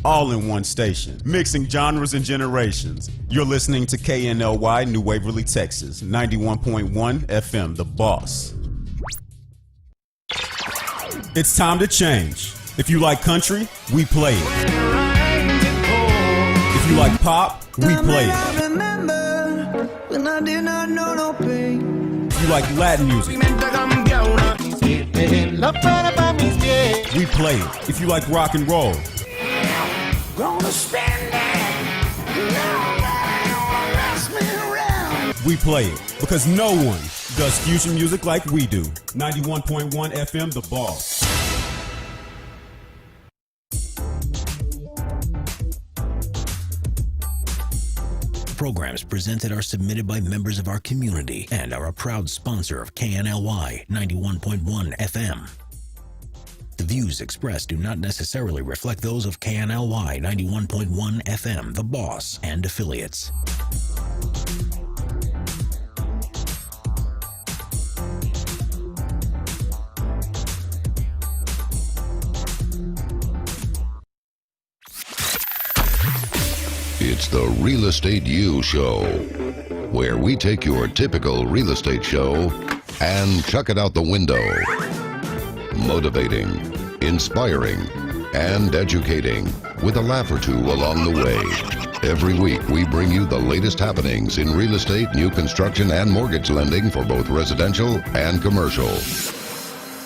all in one station, mixing genres and generations. You're listening to KNLY New Waverly, Texas, 91.1 FM, The Boss. It's time to change. If you like country, we play it. If you like pop, we play it. If you like Latin music, we play it. If you like rock and roll, we play it. Because no one does fusion music like we do. 91.1 FM, The Boss. Programs presented are submitted by members of our community and are a proud sponsor of KNLY 91.1 FM. The views expressed do not necessarily reflect those of KNLY 91.1 FM, The Boss, and affiliates. It's the Real Estate U Show, where we take your typical real estate show and chuck it out the window. Motivating, inspiring, and educating with a laugh or two along the way. Every week we bring you the latest happenings in real estate, new construction, and mortgage lending for both residential and commercial.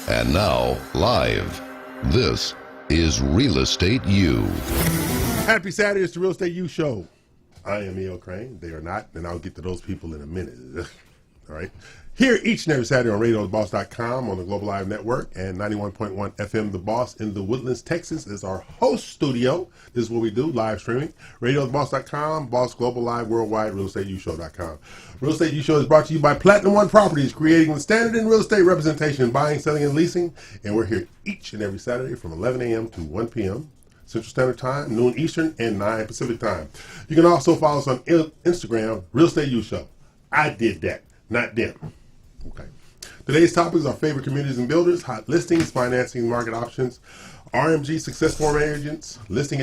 And now, live, this is Real Estate U. Happy Saturday, it's the Real Estate U Show. I am Craine. They are not, and I'll get to those people in a minute. All right. Here each and every Saturday on RadioTheBoss.com on the Global Live Network and 91.1 FM The Boss in the Woodlands, Texas is our host studio. This is what we do, live streaming. RadioTheBoss.com, Boss Global Live Worldwide, RealEstateUShow.com. Real Estate U Show is brought to you by Platinum One Properties, creating the standard in real estate representation, buying, selling, and leasing. And we're here each and every Saturday from 11 a.m. to 1 p.m. Central Standard Time, noon Eastern, and 9 Pacific Time. You can also follow us on Instagram, Real Estate U Show. I did that, not them. Okay. Today's topics are favorite communities and builders, hot listings, financing, market options, RMG success form agents, listing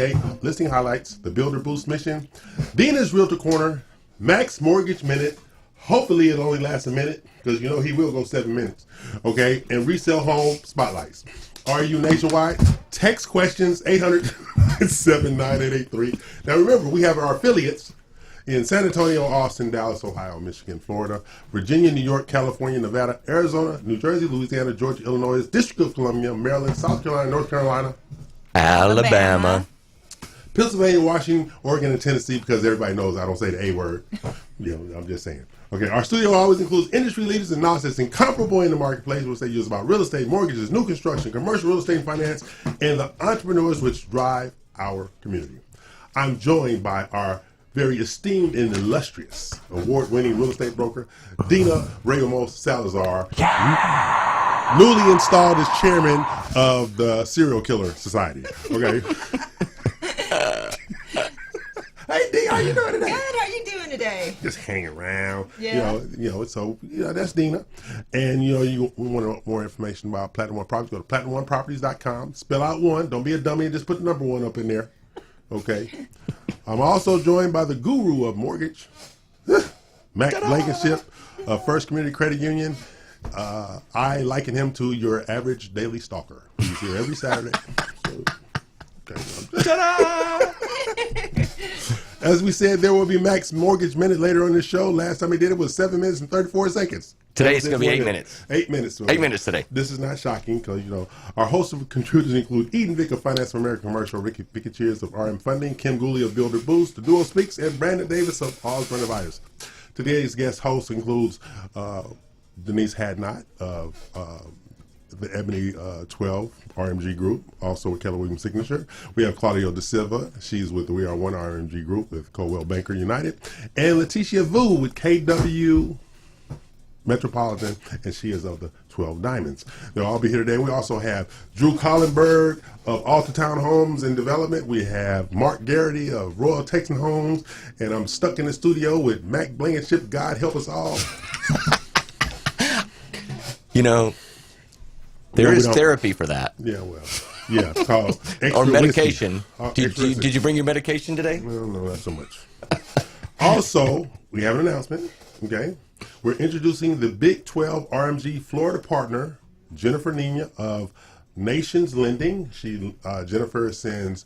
highlights, the Builder Boost mission, Dina's Realtor Corner, Mack's Mortgage Minute. Hopefully it only lasts a minute because you know he will go 7 minutes. Okay, and resale home spotlights. Are you nationwide? Text questions 800-79883. Now remember, we have our affiliates in San Antonio, Austin, Dallas, Ohio, Michigan, Florida, Virginia, New York, California, Nevada, Arizona, New Jersey, Louisiana, Georgia, Illinois, District of Columbia, Maryland, South Carolina, North Carolina, Alabama, Pennsylvania, Washington, Oregon, and Tennessee, because everybody knows I don't say the A word. You know, I'm just saying. Okay, our studio always includes industry leaders and knowledge that's incomparable in the marketplace, which they use about real estate, mortgages, new construction, commercial real estate and finance, and the entrepreneurs which drive our community. I'm joined by our very esteemed and illustrious award-winning real estate broker, Dina Salazar, newly installed as chairman of the Serial Killer Society. Okay. Hey, D, how you doing today? Good. How you doing today? Just hanging around. Yeah. So that's Dina. And you want more information about Platinum One Properties, go to PlatinumOneProperties.com. Spell out one. Don't be a dummy and just put the number one up in there. Okay. I'm also joined by the guru of mortgage, Mack Blankenship of First Community Credit Union. I liken him to your average daily stalker. He's here every Saturday. So, okay. Ta-da! As we said, there will be Mack's Mortgage Minute later on the show. Last time he did it was 7 minutes and 34 seconds. Today it's going to be 8 minutes. 8 minutes. 8 minutes today. This is not shocking because, our hosts of contributors include Eden Vick of Finance for America Commercial, Ricky Cheers of RM Funding, Kim Gooley of Builder Boost, The Duo Speaks, and Brandon Davis of All's Renovators. Today's guest host includes Denise Hadnot of the Ebony 12 RMG Group, also with Keller Williams Signature. We have Claudia Da Silva. She's with the We Are One RMG Group with Coldwell Banker United. And Leticia Vu with KW Metropolitan, and she is of the 12 Diamonds. They'll all be here today. We also have Drew Collenberg of Alta Town Homes and Development. We have Mark Garrity of Royal Texan Homes. And I'm stuck in the studio with Mack Blankenship. God help us all. There is therapy for that. Yeah, well. Yeah, it's called extra Or medication. whiskey. Did you bring your medication today? Well, no, not so much. Also, we have an announcement. Okay, we're introducing the BIG12 RMG Florida partner, Jennifer Nina of Nations Lending. Jennifer sends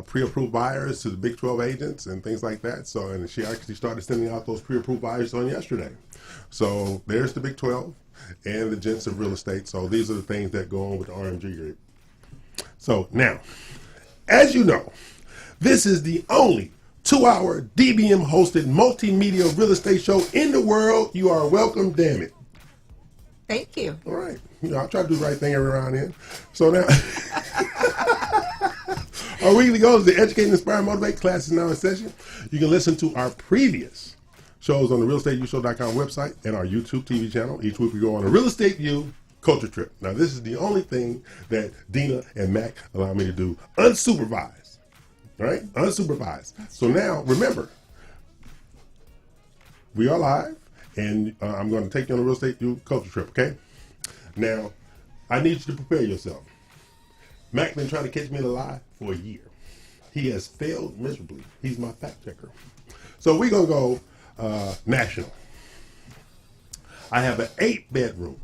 pre-approved buyers to the BIG12 agents and things like that. So, and she actually started sending out those pre-approved buyers on yesterday. So there's the BIG12 and the Gents of Real Estate. So these are the things that go on with the RMG group. So now, as you know, this is the only 2-hour DBM hosted multimedia real estate show in the world. You are welcome, damn it. Thank you. All right. I try to do the right thing every around here. So now, our weekly goal is to educate, inspire, and motivate. Class is now in session. You can listen to our previous shows on the realestateushow.com website and our YouTube TV channel. Each week we go on a Real Estate U culture trip. Now, this is the only thing that Dina and Mack allow me to do unsupervised. Right? Unsupervised. So now, remember, we are live, and I'm going to take you on a Real Estate U culture trip, okay? Now, I need you to prepare yourself. Mack been trying to catch me in a lie for a year. He has failed miserably. He's my fact checker. So we're going to go national. I have an 8-bedroom,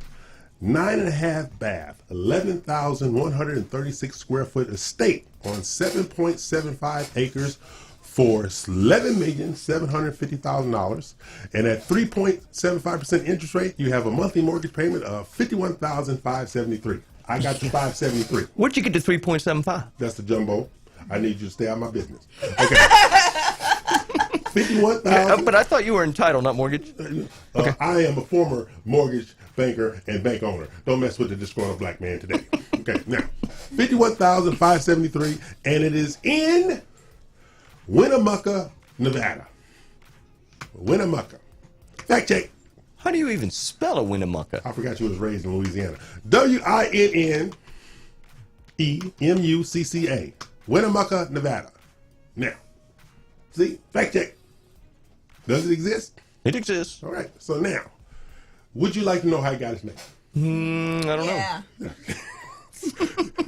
9.5 bath, 11,136 square foot estate on 7.75 acres for $11,750,000. And at 3.75% interest rate, you have a monthly mortgage payment of $51,573. I got the 573. Where'd you get to 3.75? That's the jumbo. I need you to stay out of my business. Okay. 51,000. But I thought you were entitled, not mortgage. Okay. I am a former mortgage banker and bank owner. Don't mess with the disgruntled black man today. Okay, now, 51,573, and it is in Winnemucca, Nevada. Winnemucca. Fact check. How do you even spell a Winnemucca? I forgot you was raised in Louisiana. Winnemucca. Winnemucca, Nevada. Now, see, fact check. Does it exist? It exists. All right. So now, would you like to know how he got his name? I don't know.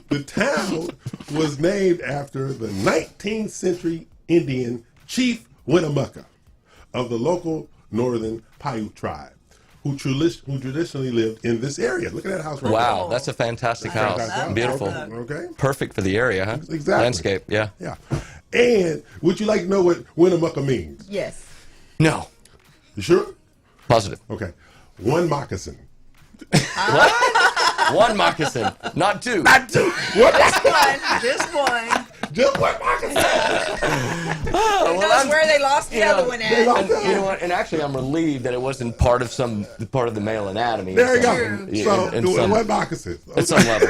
The town was named after the 19th century Indian Chief Winnemucca of the local northern Paiute tribe, who traditionally lived in this area. Look at that house right there. Wow, that's a fantastic house. Beautiful. Okay. Perfect for the area, huh? Exactly. Landscape, yeah. Yeah. And would you like to know what Winnemucca means? Yes. No. You sure? Positive. Okay. One moccasin. One moccasin, not two. Not two. One moccasin. Just one. Just one moccasin. Who knows where they lost the other one at? You know what? And actually, I'm relieved that it wasn't part of the male anatomy. There you go. One moccasin. At some level.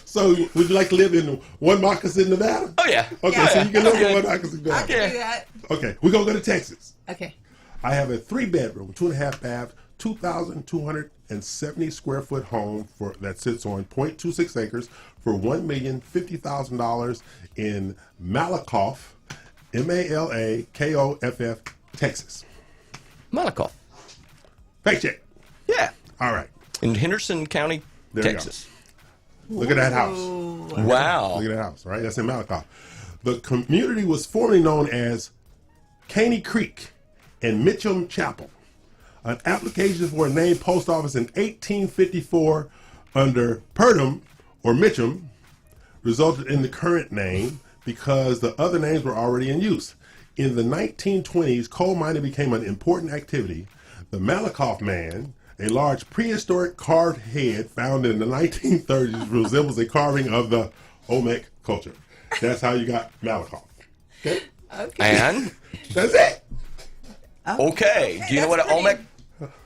So, would you like to live in one moccasin, Nevada? Oh yeah. Okay, so you can live in one moccasin, Nevada. I can do that. Okay, we're gonna go to Texas. Okay. I have a 3-bedroom, 2.5 bath, 2,270 square foot home that sits on 0.26 acres for $1,050,000 in Malakoff, Malakoff, Texas. Malakoff. Fact check. Yeah. All right. In Henderson County, There Texas. You go. Look at that house. Wow. Look at that house, right? That's in Malakoff. The community was formerly known as Caney Creek and Mitcham Chapel. An application for a named post office in 1854 under Purdom or Mitcham resulted in the current name because the other names were already in use. In the 1920s, coal mining became an important activity. The Malakoff man, a large prehistoric carved head found in the 1930s, resembles a carving of the Olmec culture. That's how you got Malakoff. Okay? And? That's it. Okay. Do you know what an Olmec?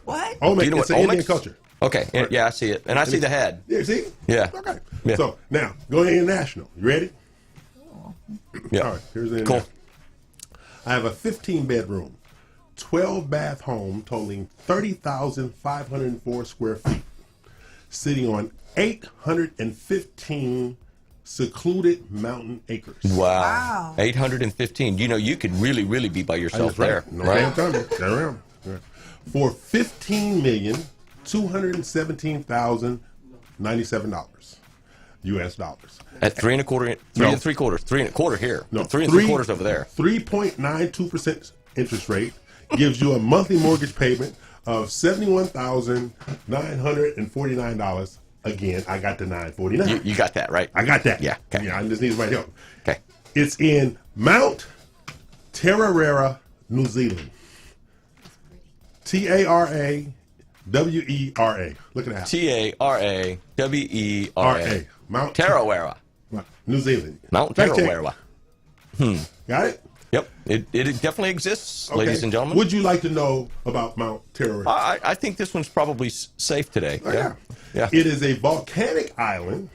What? Olmec, Do you know it's what an Indian Olmec's? culture. Okay. Yeah, I see it. And I see the head. Yeah, see? Yeah. Okay. Yeah. So now, going international. You ready? Yeah. All right, here's the Cool. international. I have a 15-bedroom, 12-bath home totaling 30,504 square feet, sitting on 815 secluded mountain acres. Wow. 815. You know, you could really, really be by yourself there. No Right? damn time. Get around. Yeah. For $15,217,097. U.S. dollars. At 3 3/4, 3.25 here. No, 3 3/4 over there. 3.92% interest rate gives you a monthly mortgage payment of $71,949. Again, I got the $949. You got that, right? I got that. Yeah. Okay. Yeah, I just need somebody help. Okay. It's in Mount Tararera, New Zealand. Tarawera. Look at that. Tarawera. R.A. Mount Tarawera. New Zealand. Mount Fact check. Tarawera. Got it? Yep. It definitely exists, Okay. ladies and gentlemen. Would you like to know about Mount Tararera? I think this one's probably safe today. Oh, yeah. Yeah. It is a volcanic island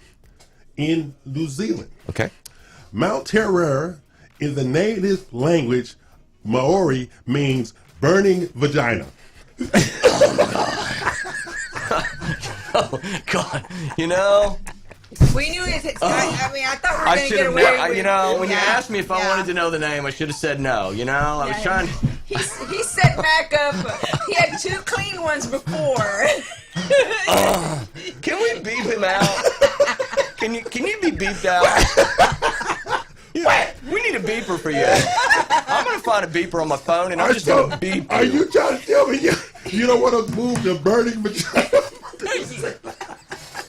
in New Zealand. Okay. Mount Tararera, in the native language, Maori, means burning vagina. Oh, God. You know, We knew it. I mean, I thought we were I going to should get have. away with it. When you asked me if I wanted to know the name, I should have said no. I was trying. He set Mack up. He had 2 clean ones before. Can we beep him out? Can you be beeped out? We need a beeper for you. I'm gonna find a beeper on my phone, and I'm just gonna beep Are you. you trying to tell me you don't want to move the burning vagina?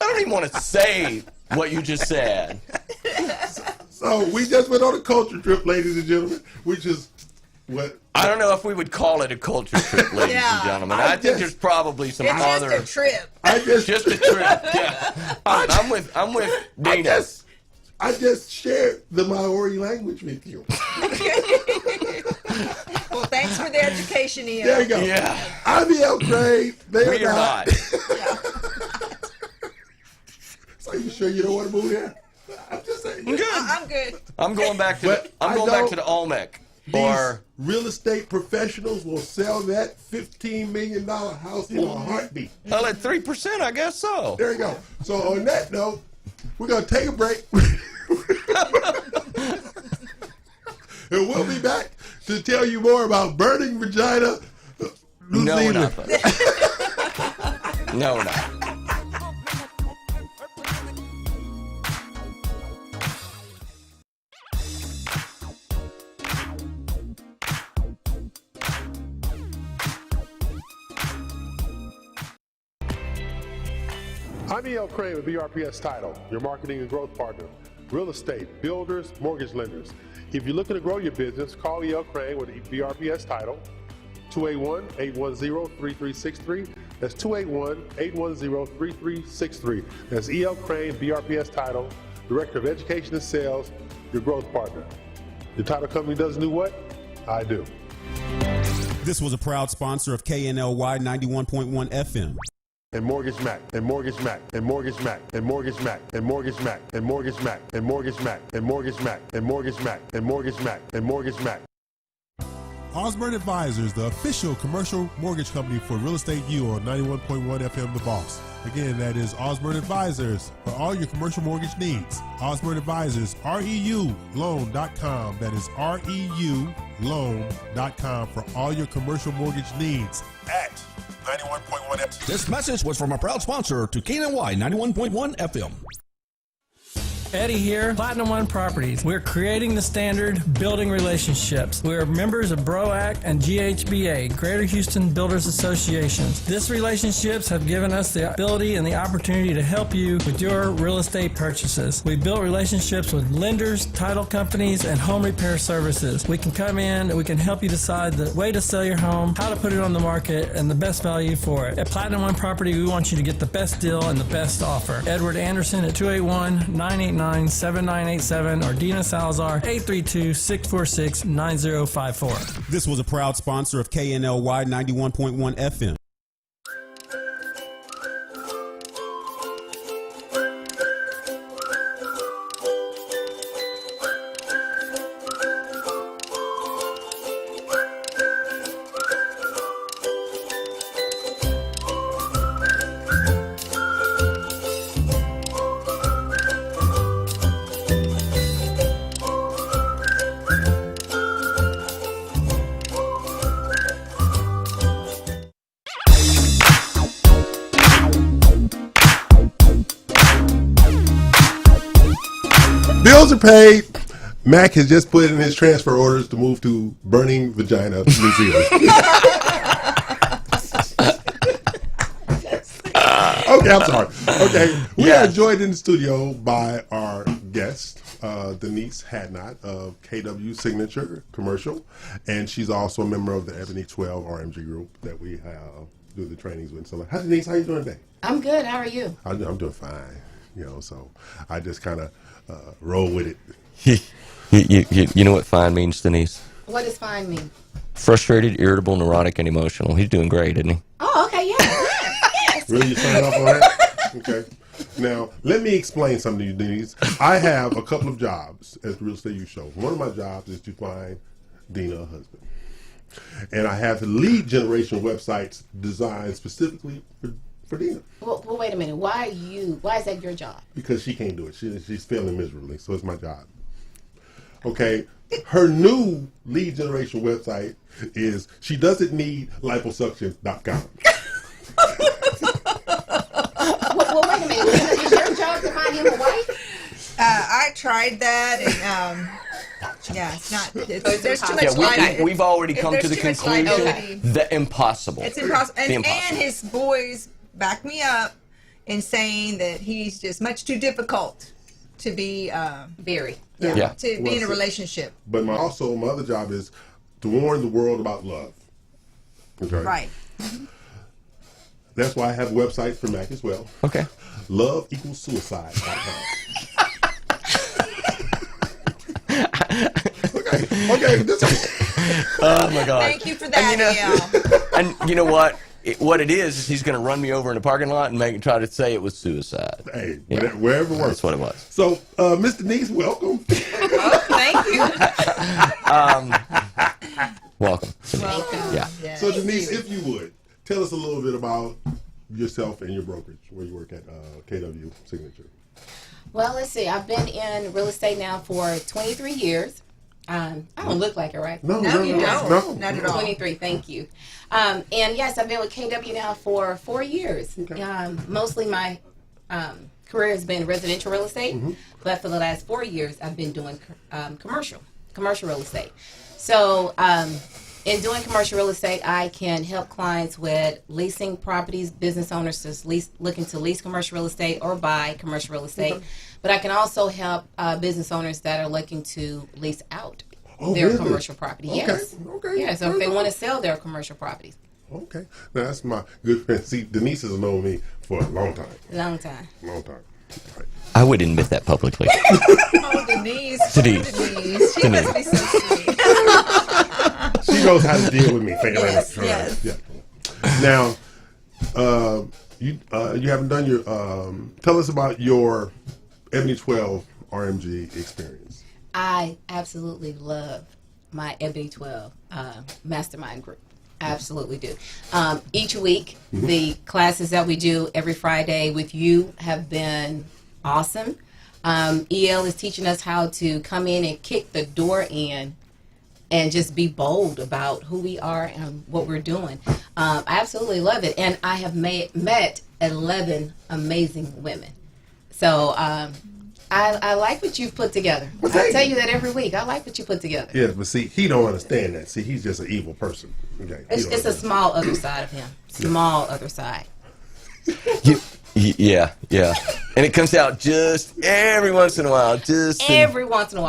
I don't even want to say what you just said. So we just went on a culture trip, ladies and gentlemen, which is what I don't know if we would call it a culture trip, ladies and gentlemen. I think there's probably some It's other. just a trip. Just a trip. Yeah. I'm with Dina. I just shared the Maori language with you. Well, thanks for the education, Ian. There you go. Yeah. I'm E.L. Craine. We are not. So you sure you don't want to move here? I'm just saying. I'm good. I'm good. I'm going back to But I'm I going back know to the Olmec. These Or real estate professionals will sell that $15 million house in a heartbeat. well, at 3%, I guess so. There you go. So on that note, we're going to take a break. And we'll be back to tell you more about burning vagina, New No, we're Zealand. not. Buddy. No, we're not. I'm E.L. Craine with BRPS Title, your marketing and growth partner. Real estate, builders, mortgage lenders. If you're looking to grow your business, call E.L. Craine with BRPS Title, 281-810-3363. That's 281-810-3363. That's E.L. Craine, BRPS Title, Director of Education and Sales, your growth partner. Your title company doesn't do what? I do. This was a proud sponsor of KNLY 91.1 FM. And Mortgage Mack, and Mortgage Mack, and Mortgage Mack, and Mortgage Mack, and Mortgage Mack, and Mortgage Mack, and Mortgage Mack, and Mortgage Mack, and Mortgage Mack, and Mortgage Mack, and Mortgage Mack. Osborne Advisors, the official commercial mortgage company for Real Estate U on 91.1 FM The Boss. Again, that is Osborne Advisors for all your commercial mortgage needs. Osborne Advisors, REULoan.com. That is REULoan.com for all your commercial mortgage needs at 91.1 FM. This message was from a proud sponsor to KNY 91.1 FM. Eddie here, Platinum One Properties. We're creating the standard, building relationships. We're members of BROAC and GHBA, Greater Houston Builders Associations. These relationships have given us the ability and the opportunity to help you with your real estate purchases. We built relationships with lenders, title companies, and home repair services. We can come in and we can help you decide the way to sell your home, how to put it on the market, and the best value for it. At Platinum One Property, we want you to get the best deal and the best offer. Edward Anderson at 281-989-7987 or Dina Salazar 832-646-9054. This was a proud sponsor of KNLY 91.1 FM. Bills are paid. Mack has just put in his transfer orders to move to Burning Vagina, New Zealand. Okay, I'm sorry. Okay, we are joined in the studio by our guest, Denise Hadnot of KW Signature Commercial, and she's also a member of the BIG12 RMG group that we do the trainings with. So, hi Denise, how you doing today? I'm good. How are you? I'm doing fine. So I just kind of roll with it. You know what fine means, Denise? What does fine mean? Frustrated, irritable, neurotic, and emotional. He's doing great, isn't he? Oh, okay, yeah. Yes. Really, you sign off on that? Okay. Now, let me explain something to you, Denise. I have a couple of jobs at the Real Estate Youth Show. One of my jobs is to find Dina a husband. And I have the lead generation websites designed specifically for Dina. Well, wait a minute. Why is that your job? Because she can't do it. She's failing miserably, so it's my job. Okay, her new lead generation website is she doesn't need liposuction.com. Well, wait a minute. Is your job to find him a wife? I tried that, and yeah, it's not. There's too much we've already come to the conclusion that impossible. It's impossible. And his boys back me up in saying that he's just much too difficult to be to be in a relationship. But my other job is to warn the world about love. Okay? Right. That's why I have websites for Mack as well. Okay. LoveEqualsSuicide.com. Okay. Oh my God. Thank you for that, and you know what? What it is he's going to run me over in a parking lot and try to say it was suicide. Hey, wherever it works. That's what it was. So, Miss Denise, welcome. Oh, thank you. Welcome. Welcome. Yeah. So, Denise, if you would, tell us a little bit about yourself and your brokerage, where you work at KW Signature. Well, let's see. I've been in real estate now for 23 years. I don't look like it, right? No, you don't. No, not at all. 23, thank you. And yes, I've been with KW now for 4 years. Okay. Mostly my career has been residential real estate, but for the last 4 years, I've been doing commercial real estate. So in doing commercial real estate, I can help clients with leasing properties, business owners just looking to lease commercial real estate or buy commercial real estate. Okay. But I can also help business owners that are looking to lease out their commercial property. Okay. Yes. Okay. Yeah, so if they want to sell their commercial properties. Okay. Now, that's my good friend. See, Denise has known me for a long time. Long time. Right. I would admit that publicly. Oh, Denise. Denise. She must be so sweet. She knows how to deal with me. Yes. Yeah. Now, you haven't done your. Tell us about your BIG12 RMG experience. I absolutely love my BIG12 mastermind group. I absolutely do. Each week, the classes that we do every Friday with you have been awesome. EL is teaching us how to come in and kick the door in and just be bold about who we are and what we're doing. I absolutely love it. And I have met 11 amazing women. So I like what you've put together. I tell you that every week. I like what you put together. Yes, but see, he don't understand that. See, he's just an evil person. Okay, it's a small other side of him. Small other side. Yeah. And it comes out just every once in a while. Every once in a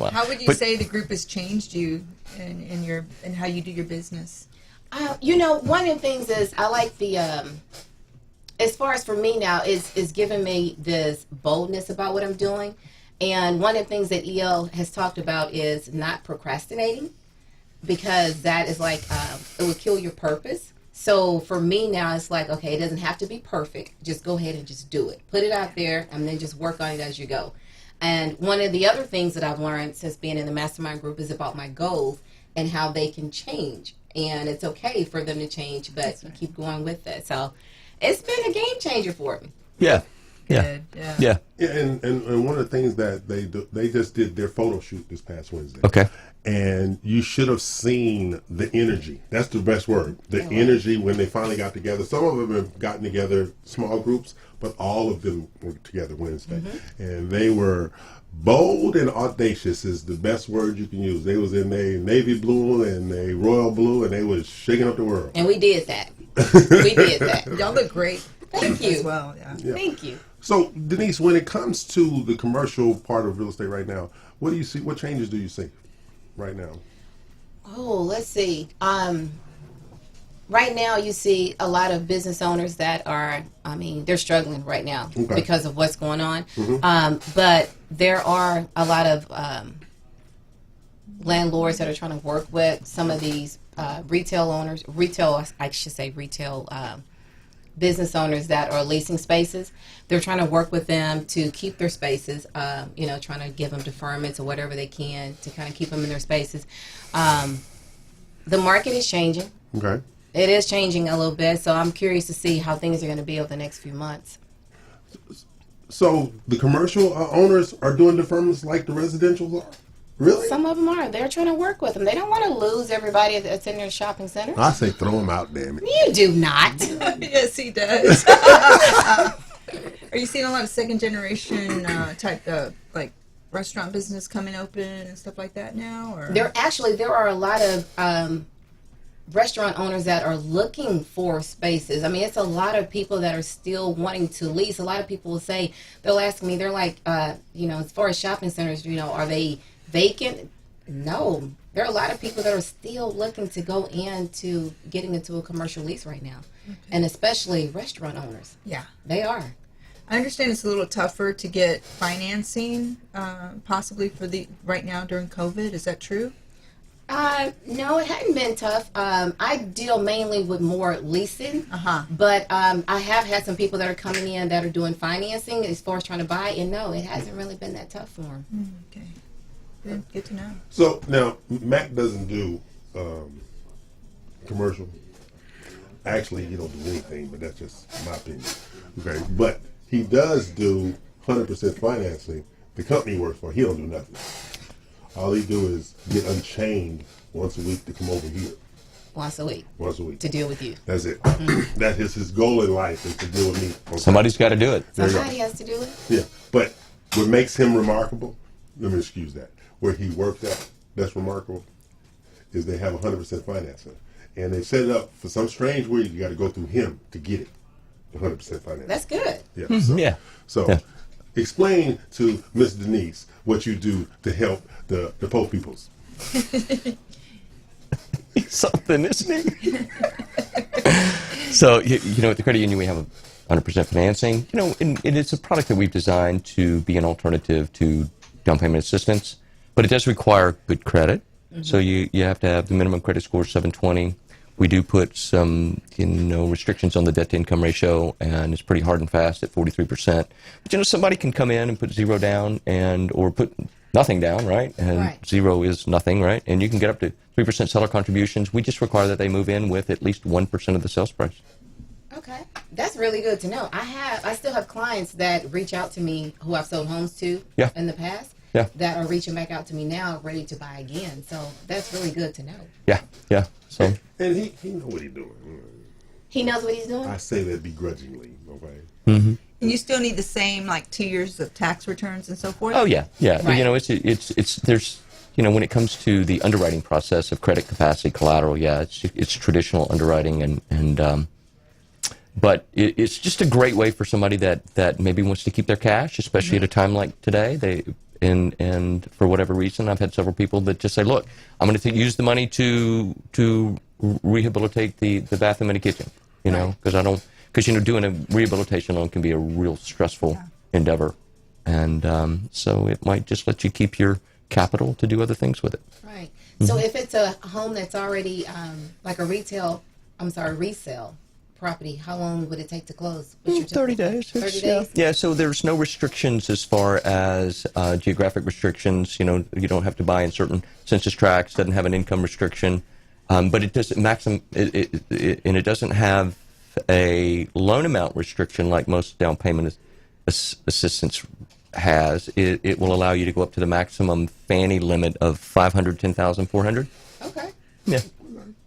while. How would you say the group has changed you in how you do your business? One of the things is I like the as far as for me now is giving me this boldness about what I'm doing. And one of the things that EL has talked about is not procrastinating, because that is like it will kill your purpose. So for me now, it's like, okay, it doesn't have to be perfect. Just go ahead and just do it. Put it out there and then just work on it as you go. And one of the other things that I've learned since being in the mastermind group is about my goals and how they can change. And it's okay for them to change, but you keep going with it. So it's been a game changer for me. Yeah. Good. Yeah. And one of the things that they do, they just did their photo shoot this past Wednesday. Okay. And you should have seen the energy. That's the best word. The energy when they finally got together. Some of them have gotten together, small groups, but all of them were together Wednesday. And they were bold and audacious is the best word you can use. They was in their navy blue and their royal blue, and they was shaking up the world. And we did that. We did that. Y'all look great. Thank you. As well, yeah. Thank you. So, Denise, when it comes to the commercial part of real estate right now, what do you see? What changes do you see right now? Oh, let's see. Right now, you see a lot of business owners that are, they're struggling right now because of what's going on. But there are a lot of landlords that are trying to work with some of these retail business owners that are leasing spaces. They're trying to work with them to keep their spaces, trying to give them deferments or whatever they can to kind of keep them in their spaces. The market is changing. Okay. It is changing a little bit, so I'm curious to see how things are going to be over the next few months. So the commercial owners are doing deferments like the residential are? Really? Some of them are. They're trying to work with them. They don't want to lose everybody that's in their shopping center. I say throw them out, damn it. You do not. Yes, he does. Are you seeing a lot of second generation type of like restaurant business coming open and stuff like that now? Or There are a lot of restaurant owners that are looking for spaces. It's a lot of people that are still wanting to lease. A lot of people will say, they'll ask me, they're like, as far as shopping centers, are they vacant? No. There are a lot of people that are still looking to go into getting into a commercial lease right now. And especially restaurant owners. Yeah. They are. I understand it's a little tougher to get financing, possibly for right now during COVID. Is that true? No, it hadn't been tough. I deal mainly with more leasing, but I have had some people that are coming in that are doing financing as far as trying to buy, and no, it hasn't really been that tough for them. Okay. Good to know. So now, Mack doesn't do commercial. Actually, he don't do anything, but that's just my opinion. Okay, but he does do 100% financing. The company he works for, he don't do nothing. All he do is get Unchained once a week to come over here. Once a week. Once a week. To deal with you. That's it. That is his goal in life, is to deal with me. Okay. Somebody's got to do it. Somebody has to do it. Yeah, but what makes him remarkable, let me excuse that, where he works at, that's remarkable, is they have 100% financing. And they set it up for some strange way, you got to go through him to get it, 100% financing. That's good. Yeah. So explain to Miss Denise what you do to help the poor peoples. Something, isn't he? So, at the credit union, we have 100% financing. And it's a product that we've designed to be an alternative to down payment assistance, but it does require good credit. So you have to have the minimum credit score 720. We do put some, restrictions on the debt to income ratio, and it's pretty hard and fast at 43%. But somebody can come in and put zero down or put nothing down, right? And zero is nothing, right? And you can get up to 3% seller contributions. We just require that they move in with at least 1% of the sales price. Okay, that's really good to know. I still have clients that reach out to me who I've sold homes to in the past. Yeah. That are reaching back out to me now, ready to buy again. So that's really good to know. Yeah. So. And he knows what he's doing. He knows what he's doing? I say that begrudgingly, okay? And you still need the same, 2 years of tax returns and so forth? Oh, yeah. Right. There's, when it comes to the underwriting process of credit capacity collateral, it's traditional underwriting but it's just a great way for somebody that maybe wants to keep their cash, especially at a time like today. And for whatever reason, I've had several people that just say, look, I'm going to use the money to rehabilitate the bathroom and the kitchen, because doing a rehabilitation loan can be a real stressful endeavor. And so it might just let you keep your capital to do other things with it. Right. So if it's a home that's already like a resale property, how long would it take to close? 30 days. 30 days? Yeah, so there's no restrictions as far as geographic restrictions. You don't have to buy in certain census tracts, doesn't have an income restriction, but it doesn't it doesn't have a loan amount restriction like most down payment assistance has, it will allow you to go up to the maximum Fannie limit of $510,400. Okay. Yeah.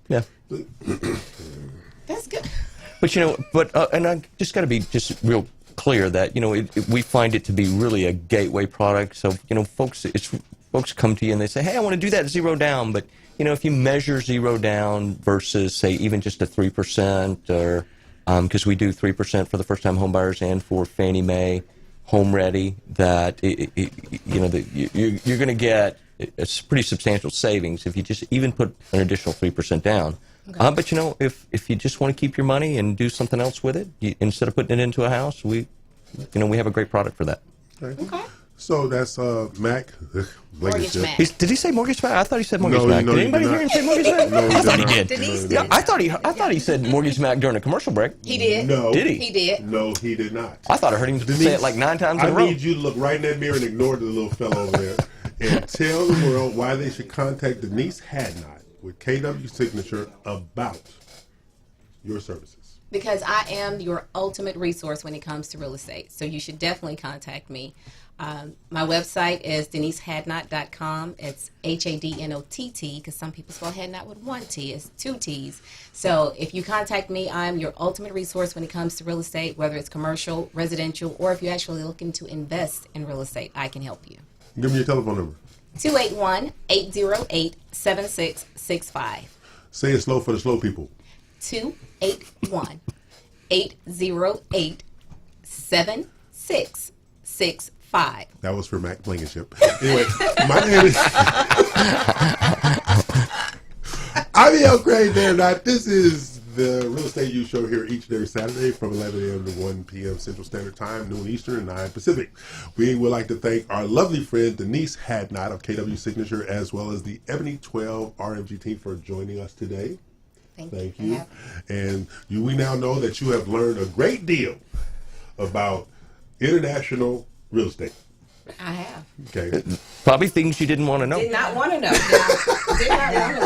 Yeah. That's good. But and I just got to be just real clear that we find it to be really a gateway product. So folks come to you and they say, hey, I want to do that zero down, but if you measure zero down versus say even just a 3% or because we do 3% for the first time home buyers and for Fannie Mae Home Ready, that you're going to get a pretty substantial savings if you just even put an additional 3% down. Okay. But if you just want to keep your money and do something else with it, instead of putting it into a house, we have a great product for that. Okay. So that's Mack. Mortgage Mack. Did he say Mortgage Mack? I thought he said Mortgage Mack. Did anybody hear him say Mortgage Mack? No, I thought he did. Denise did. Yeah, I thought he said Mortgage Mack during a commercial break. He did. No. Did he? He did. No, he did not. I thought I heard him say it like 9 times in a row. I need you to look right in that mirror and ignore the little fellow over there and tell the world why they should contact Denise Hadnot with KW Signature about your services. Because I am your ultimate resource when it comes to real estate. So you should definitely contact me. My website is denisehadnot.com. It's HADNOTT because some people spell Hadnot with 1 T. It's 2 T's. So if you contact me, I'm your ultimate resource when it comes to real estate, whether it's commercial, residential, or if you're actually looking to invest in real estate, I can help you. Give me your telephone number. 281-808-7665. Say it slow for the slow people. 281-808-7665. That was for Mack Blankenship. Anyway, my name is I'm E.L. Craine. This is the Real Estate U Show here each and every Saturday from 11 a.m. to 1 p.m. Central Standard Time, noon Eastern, and 9 Pacific. We would like to thank our lovely friend Denise Hadnot of KW Signature, as well as the BIG12 RMG team for joining us today. Thank you. And we now know that you have learned a great deal about international real estate. I have. Okay. Probably things you didn't want to know. Did not want to know. Did not want to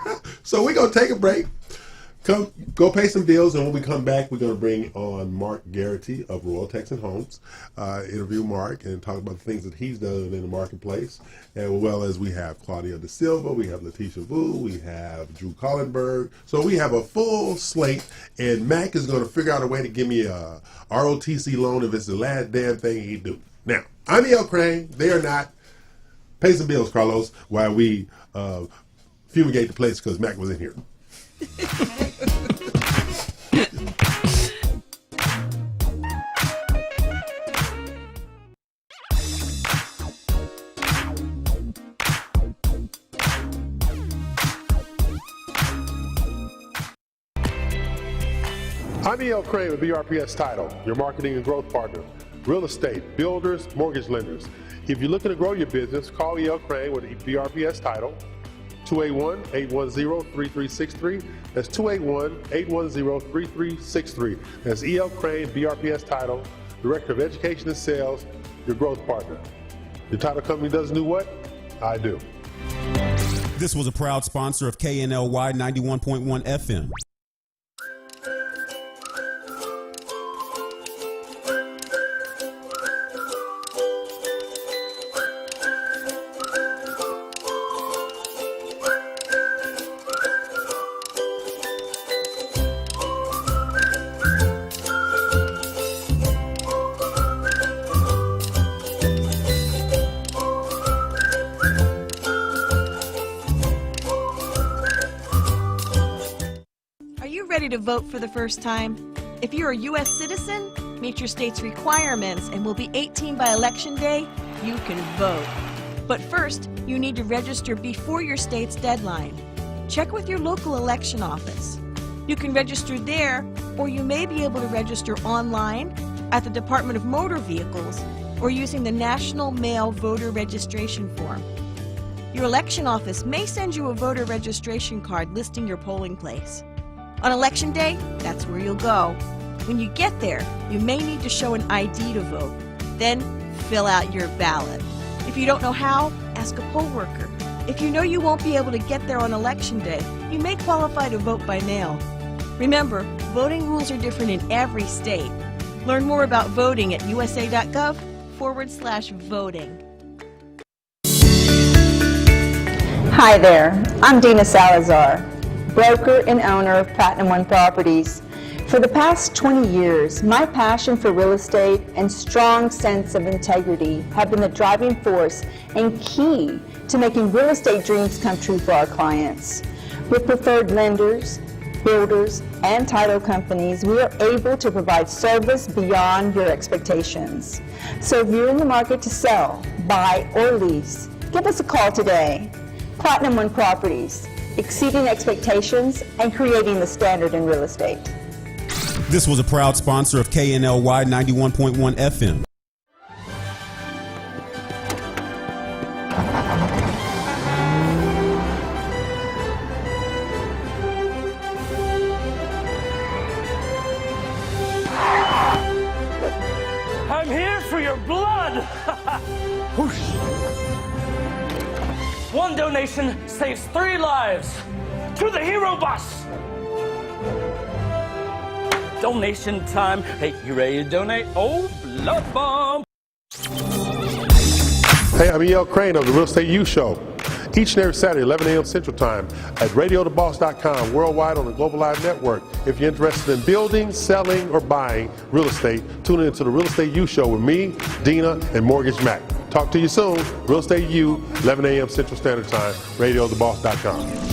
know. So we're going to take a break. Go pay some bills, and when we come back, we're going to bring on Mark Garrity of Royal Texan Homes, interview Mark and talk about the things that he's done in the marketplace, as well as we have Claudia Da Silva, we have Letitia Vu, we have Drew Collenberg. So we have a full slate, and Mack is going to figure out a way to give me a ROTC loan if it's the last damn thing he do. Now, I'm E.L. Craine. They are not. Pay some bills, Carlos, while we fumigate the place because Mack was in here. I'm E.L. Craine with BRPS Title, your marketing and growth partner. Real estate, builders, mortgage lenders. If you're looking to grow your business, call E.L. Craine with BRPS Title. 281-810-3363. That's 281-810-3363. That's E.L. Craine, BRPS Title, Director of Education and Sales, your growth partner. Your title company doesn't do what? I do. This was a proud sponsor of KNLY 91.1 FM. To vote for the first time? If you're a U.S. citizen, meet your state's requirements, and will be 18 by Election Day, you can vote. But first, you need to register before your state's deadline. Check with your local election office. You can register there, or you may be able to register online at the Department of Motor Vehicles or using the National Mail Voter Registration Form. Your election office may send you a voter registration card listing your polling place. On Election Day, that's where you'll go. When you get there, you may need to show an ID to vote. Then, fill out your ballot. If you don't know how, ask a poll worker. If you know you won't be able to get there on Election Day, you may qualify to vote by mail. Remember, voting rules are different in every state. Learn more about voting at usa.gov/voting. Hi there, I'm Dina Salazar, broker and owner of Platinum One Properties. For the past 20 years, my passion for real estate and strong sense of integrity have been the driving force and key to making real estate dreams come true for our clients. With preferred lenders, builders, and title companies, we are able to provide service beyond your expectations. So if you're in the market to sell, buy, or lease, give us a call today. Platinum One Properties, exceeding expectations and creating the standard in real estate. This was a proud sponsor of KNLY 91.1 FM. I'm here for your blood! Whoosh. One donation saves 3 lives. To the hero bus! Donation time. Hey, you ready to donate? Oh, blood bomb! Hey, I'm E.L. Craine of the Real Estate U Show. Each and every Saturday, 11 a.m. Central Time at radiotheboss.com, worldwide on the Global Live Network. If you're interested in building, selling, or buying real estate, tune in to the Real Estate U Show with me, Dina, and Mortgage Mack. Talk to you soon. Real Estate U, 11 a.m. Central Standard Time, radiotheboss.com.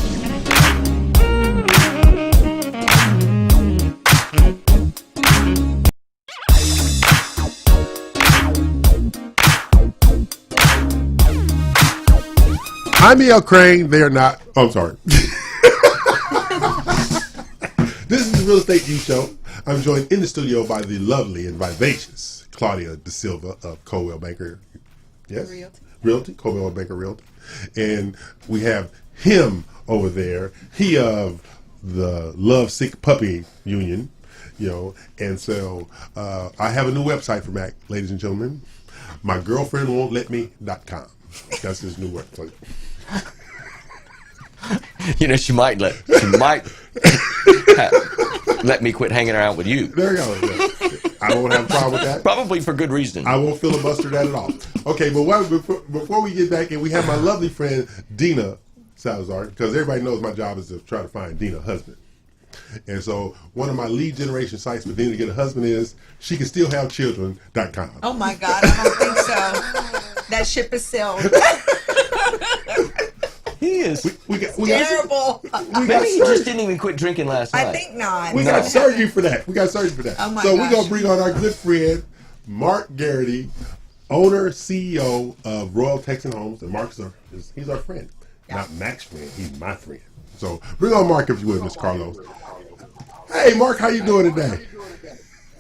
I'm E.L. Craine. They are not. Oh, I'm sorry. This is the Real Estate U Show. I'm joined in the studio by the lovely and vivacious Claudia Da Silva of Coldwell Banker. Yes? Realty. Coldwell Banker Realty. And we have him over there. He of the Love Sick Puppy Union. You know, and so I have a new website for Mack, ladies and gentlemen. MyGirlfriendWon'tLetMe.com. That's his new website. You know, she might let me quit hanging around with you. There you go. Yeah. I won't have a problem with that. Probably for good reason. I won't filibuster that at all. Okay, but before we get back in, we have my lovely friend Dina Salazar, because everybody knows my job is to try to find Dina a husband. And so one of my lead generation sites for Dina to get a husband is SheCanStillHaveChildren.com. Oh my God, I don't think so. That ship is sailed. He is. We got terrible. Maybe he just didn't even quit drinking last night. I think not. We got surgery for that. Oh my so we're going to bring on our good friend, Mark Garrity, owner, CEO of Royal Texan Homes. And Mark's he's our friend. Yeah. Not Mack's friend. He's my friend. So bring on Mark if you would, Mr. Carlos. Hey, Mark, how you doing today?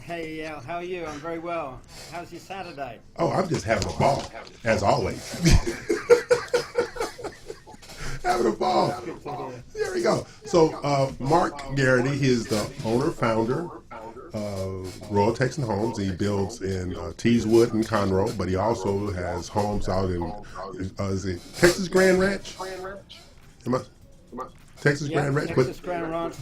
Hey, how are you? I'm very well. How's your Saturday? Oh, I'm just having a ball, as always. Having a ball. There we go. So, Mark Garrity, he is the owner, founder of Royal Texan Homes. He builds in Teeswood and Conroe, but he also has homes out in is it Texas Grand Ranch? Texas Grand Ranch. Texas Grand Ranch.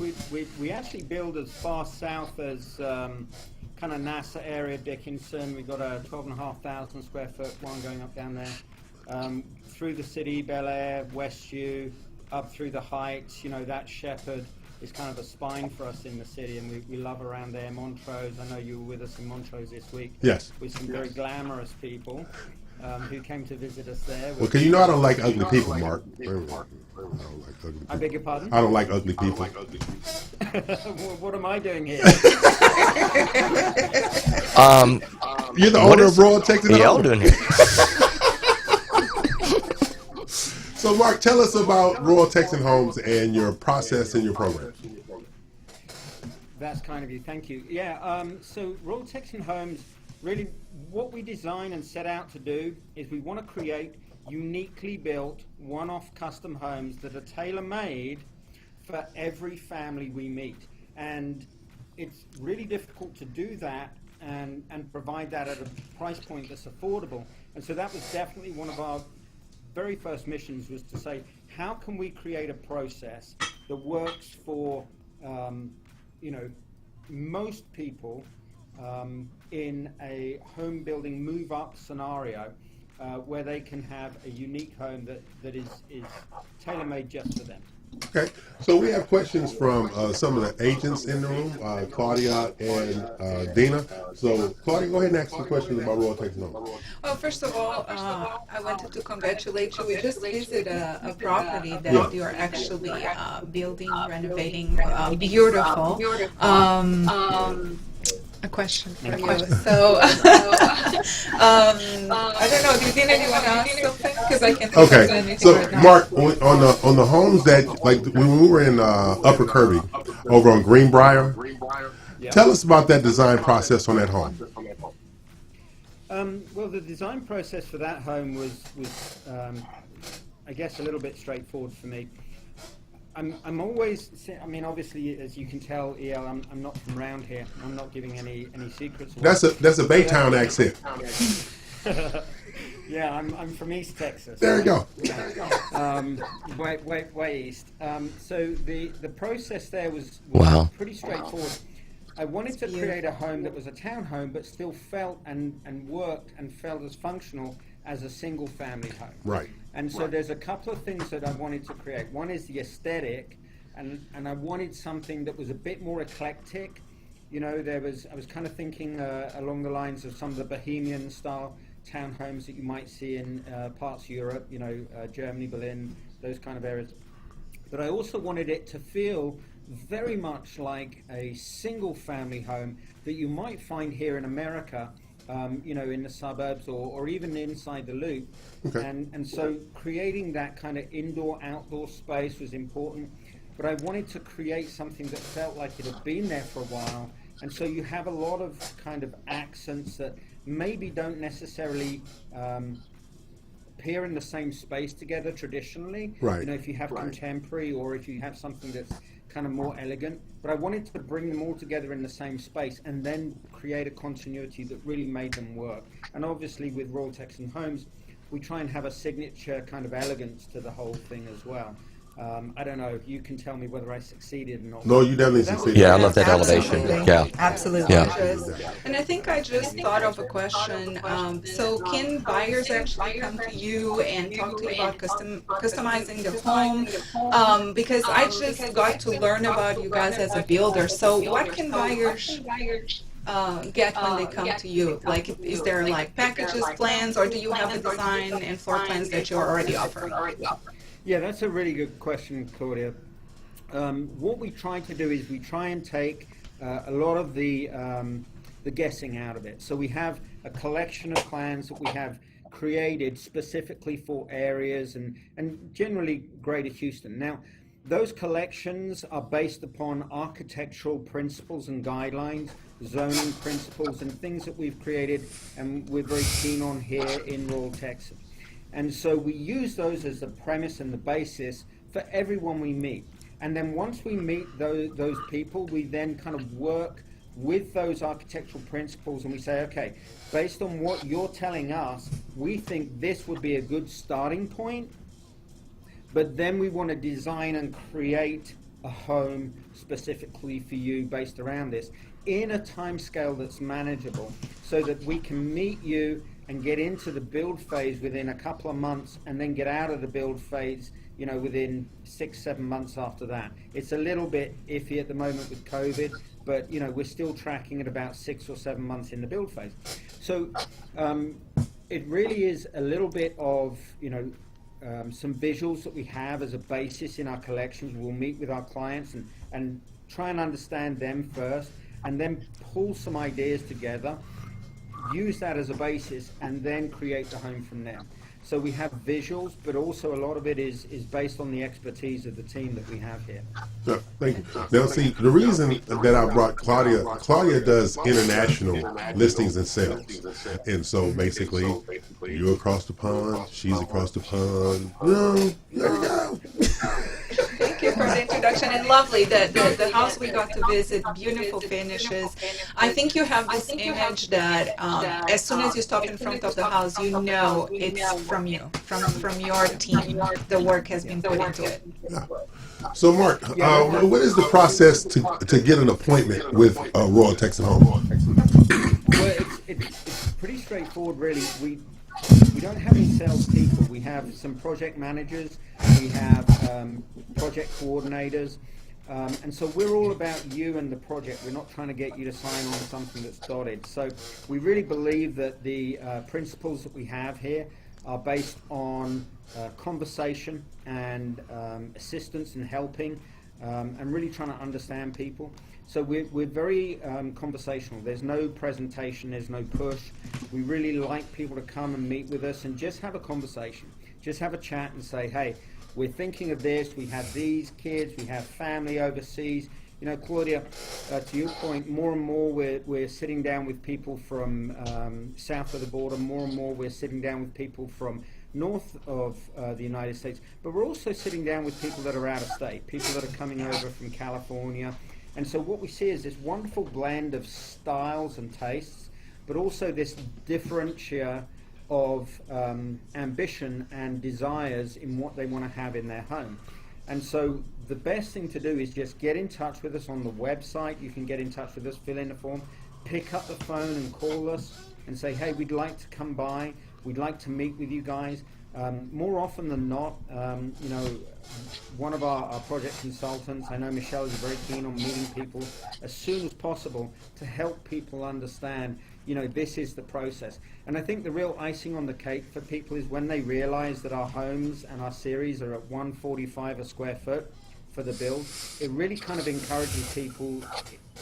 We actually build as far south as kind of NASA area, Dickinson. We've got a 12,500 square foot one going up down there. Through the city, Bel Air, Westview, up through the Heights. You know, that Shepherd is kind of a spine for us in the city, and we love around there. Montrose, I know you were with us in Montrose this week. Yes. With some very glamorous people who came to visit us there. Well, because you know I don't like ugly people, Mark. I don't like ugly people. I beg your pardon? I don't like ugly people. What am I doing here? You're the owner of Royal Texan Homes. y'all doing here? So, Mark, tell us about Royal Texan Homes and your process and your program. That's kind of you. Thank you. Yeah, so Royal Texan Homes, really what we design and set out to do is we want to create uniquely built, one-off custom homes that are tailor-made for every family we meet. And it's really difficult to do that and provide that at a price point that's affordable. And so that was definitely one of our very first missions, was to say, how can we create a process that works for, most people in a home building move-up scenario where they can have a unique home that is tailor-made just for them. Okay, so we have questions from some of the agents in the room, Claudia and Dina. So, Claudia, go ahead and ask some questions about Royal Texas Homes. Well, first of all, I wanted to congratulate you. We just visited a property that you are actually building, renovating, beautiful. A question for you. So, I don't know. Dina, do you want to ask something? Because I can't think of anything so right now. Mark, on the homes that, like when we were in Upper Kirby, over on Greenbrier, tell us about that design process on that home. Well, the design process for that home was I guess, a little bit straightforward for me. I'm always, I mean, obviously, as you can tell, EL, I'm not from around here. I'm not giving any secrets away. That's a Baytown accent. Yeah, I'm from East Texas. There you go. Way east. So the process there was pretty straightforward. I wanted to create a home that was a townhome, but still felt and worked and felt as functional as a single family home. Right. And so there's a couple of things that I wanted to create. One is the aesthetic, and I wanted something that was a bit more eclectic. You know, I was kind of thinking along the lines of some of the Bohemian style townhomes that you might see in parts of Europe, you know, Germany, Berlin, those kind of areas. But I also wanted it to feel very much like a single family home that you might find here in America, you know, in the suburbs or even inside the loop. Okay. And so creating that kind of indoor-outdoor space was important. But I wanted to create something that felt like it had been there for a while. And so you have a lot of kind of accents that maybe don't necessarily appear in the same space together traditionally. Right. You know, if you have contemporary or if you have something that's kind of more elegant. But I wanted to bring them all together in the same space and then create a continuity that really made them work. And obviously with Royal Texan Homes, we try and have a signature kind of elegance to the whole thing as well. I don't know, you can tell me whether I succeeded or not. No, you definitely succeeded. Yeah, I love that elevation. Yeah. Absolutely. Yeah. And I think I just thought of a question. So can buyers actually come to you and talk to you about customizing the home? Because I just got to learn about you guys as a builder. So what can buyers get when they come to you? Like, is there like packages, plans, or do you have a design and floor plans that you're already offering? Yeah, that's a really good question, Claudia. What we try to do is we try and take a lot of the guessing out of it. So we have a collection of plans that we have created specifically for areas and generally Greater Houston. Now, those collections are based upon architectural principles and guidelines, zoning principles, and things that we've created and we're very keen on here in Royal Texas. And so we use those as the premise and the basis for everyone we meet. And then once we meet those people, we then kind of work with those architectural principles and we say, okay, based on what you're telling us, we think this would be a good starting point, but then we want to design and create a home specifically for you based around this in a time scale that's manageable so that we can meet you and get into the build phase within a couple of months and then get out of the build phase, you know, within 6-7 months after that. It's a little bit iffy at the moment with COVID, but, you know, we're still tracking at about 6 or 7 months in the build phase. So it really is a little bit of, you know, some visuals that we have as a basis in our collections. We'll meet with our clients and try and understand them first and then pull some ideas together, use that as a basis, and then create the home from there. So we have visuals, but also a lot of it is based on the expertise of the team that we have here. Yeah, thank you. Now, see, the reason that I brought Claudia does international listings and sales. And so basically, you're across the pond, she's across the pond. You know, there you go. Thank you. for the introduction, and lovely. The house we got to visit, beautiful finishes. I think you have this image that as soon as you stop in front of the house, you know it's from you, from your team. The work has been put into it. Yeah. So, Mark, what is the process to get an appointment with Royal Texan Home? Well, it's pretty straightforward, really. We don't have any salespeople. We have some project managers. We have project coordinators. And so we're all about you and the project. We're not trying to get you to sign on something that's dotted. So we really believe that the principles that we have here are based on conversation and assistance and helping and really trying to understand people. So we're very conversational. There's no presentation, there's no push. We really like people to come and meet with us and just have a conversation. Just have a chat and say, hey, we're thinking of this, we have these kids, we have family overseas. You know, Claudia, to your point, more and more we're sitting down with people from south of the border, more and more we're sitting down with people from north of the United States, but we're also sitting down with people that are out of state, people that are coming over from California. And so what we see is this wonderful blend of styles and tastes, but also this differentia of ambition and desires in what they want to have in their home. And so the best thing to do is just get in touch with us on the website. You can get in touch with us, fill in the form, pick up the phone and call us and say, hey, we'd like to come by. We'd like to meet with you guys. More often than not, you know, one of our project consultants, I know Michelle is very keen on meeting people as soon as possible to help people understand, you know, this is the process. And I think the real icing on the cake for people is when they realize that our homes and our series are at $145 a square foot for the build. It really kind of encourages people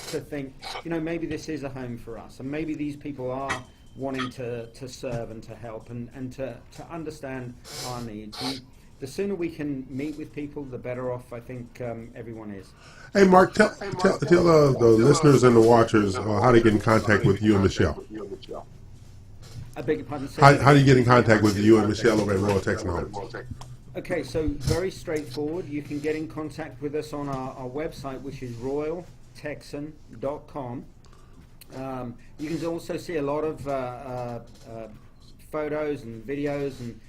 to think, you know, maybe this is a home for us, and maybe these people are wanting to serve and to help and to understand our needs. And the sooner we can meet with people, the better off I think everyone is. Hey, Mark, tell the listeners and the watchers how to get in contact with you and Michelle. I beg your pardon? How do you get in contact with you and Michelle over at Royal Texan Homes? Okay, so very straightforward. You can get in contact with us on our website, which is royaltexan.com. You can also see a lot of photos and videos and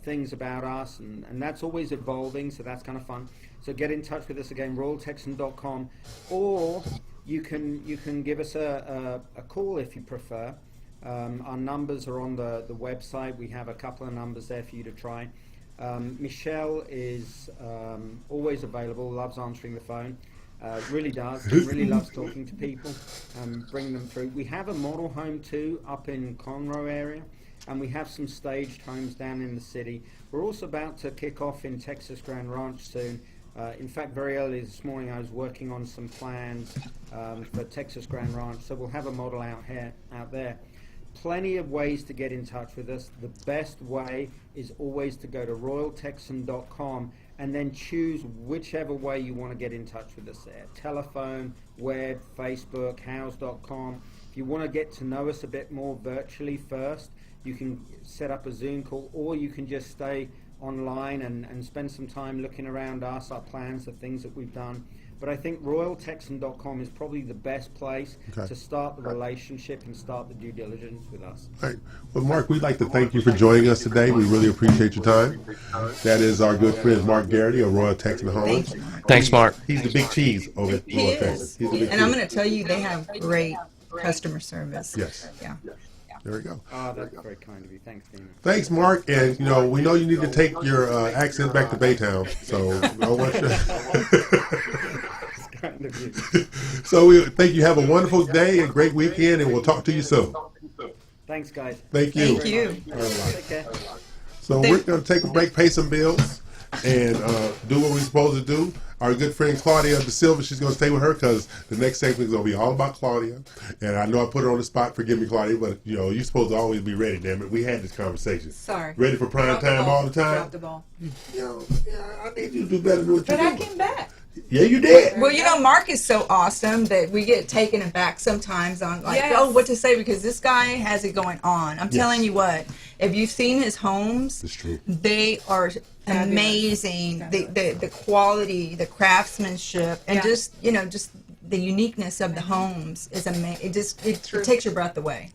things about us, and that's always evolving, so that's kind of fun. So get in touch with us again, royaltexan.com, or you can give us a call if you prefer. Our numbers are on the website. We have a couple of numbers there for you to try. Michelle is always available, loves answering the phone. Really does. Really loves talking to people, bringing them through. We have a model home too up in Conroe area, and we have some staged homes down in the city. We're also about to kick off in Texas Grand Ranch soon. In fact, very early this morning I was working on some plans for Texas Grand Ranch, so we'll have a model out there. Plenty of ways to get in touch with us. The best way is always to go to royaltexan.com and then choose whichever way you want to get in touch with us there. Telephone, web, Facebook, house.com. If you want to get to know us a bit more virtually first, you can set up a Zoom call, or you can just stay online and spend some time looking around us, our plans, the things that we've done. But I think royaltexan.com is probably the best place to start the relationship and start the due diligence with us. All right. Well, Mark, we'd like to thank you for joining us today. We really appreciate your time. That is our good friend Mark Garrity of Royal Texan Homes. Thanks, Mark. He's the big cheese over at Royal Texas. And I'm going to tell you, they have great customer service. Yes. Yeah. There we go. That's very kind of you. Thanks, Dina. Thanks, Mark. And, you know, we know you need to take your accent back to Baytown. So, I want you Kind of you. So we thank you. Have a wonderful day and great weekend, and we'll talk to you soon. Thanks, guys. Thank you. Thank you. All right. Take care. So we're going to take a break, pay some bills, and do what we're supposed to do. Our good friend Claudia De Silva, she's going to stay with her because the next segment is going to be all about Claudia. And I know I put her on the spot. Forgive me, Claudia, but you know you're supposed to always be ready. Damn it, we had this conversation. Sorry. Ready for prime time all the time. Drop the ball. You know, I need you to do better than what you do. But I came back. Yeah, you did. Well, you know, Mark is so awesome that we get taken aback sometimes on like, Yes. oh, what to say, because this guy has it going on. I'm Yes. telling you what, if you've seen his homes, It's true. they are amazing. The quality, the craftsmanship, and just the uniqueness of the homes is amazing. It takes your breath away.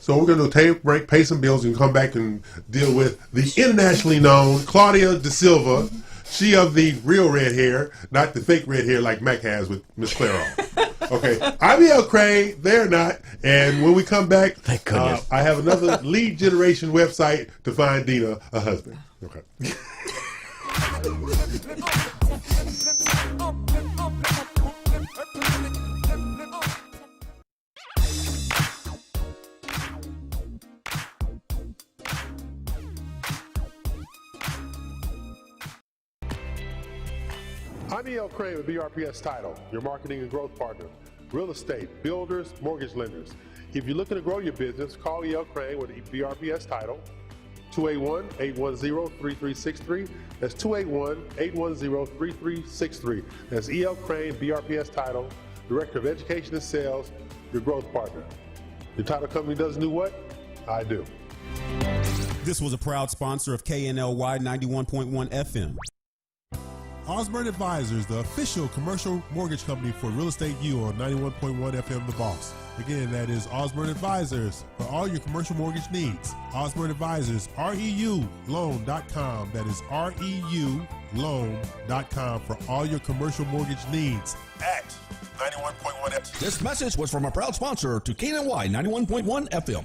So we're going to take a break, pay some bills, and come back and deal with the internationally known Claudia Da Silva. She of the real red hair, not the fake red hair like Mack has with Miss Clairol. Okay, I'm E.L. Craine, they're not. And when we come back, Thank goodness. I have another lead generation website to find Dina a husband. Okay. I'm E.L. Craine with BRPS Title, your marketing and growth partner. Real estate, builders, mortgage lenders. If you're looking to grow your business, call E.L. Craine with BRPS Title, 281-810-3363. That's 281-810-3363. That's E.L. Craine, BRPS Title, Director of Education and Sales, your growth partner. Your title company doesn't do what? I do. This was a proud sponsor of KNLY 91.1 FM. Osborne Advisors, the official commercial mortgage company for Real Estate U on 91.1 FM The Boss. Again, that is Osborne Advisors for all your commercial mortgage needs. Osborne Advisors, REULoan.com. That is REULoan.com for all your commercial mortgage needs at 91.1 FM. This message was from a proud sponsor to KNY 91.1 FM.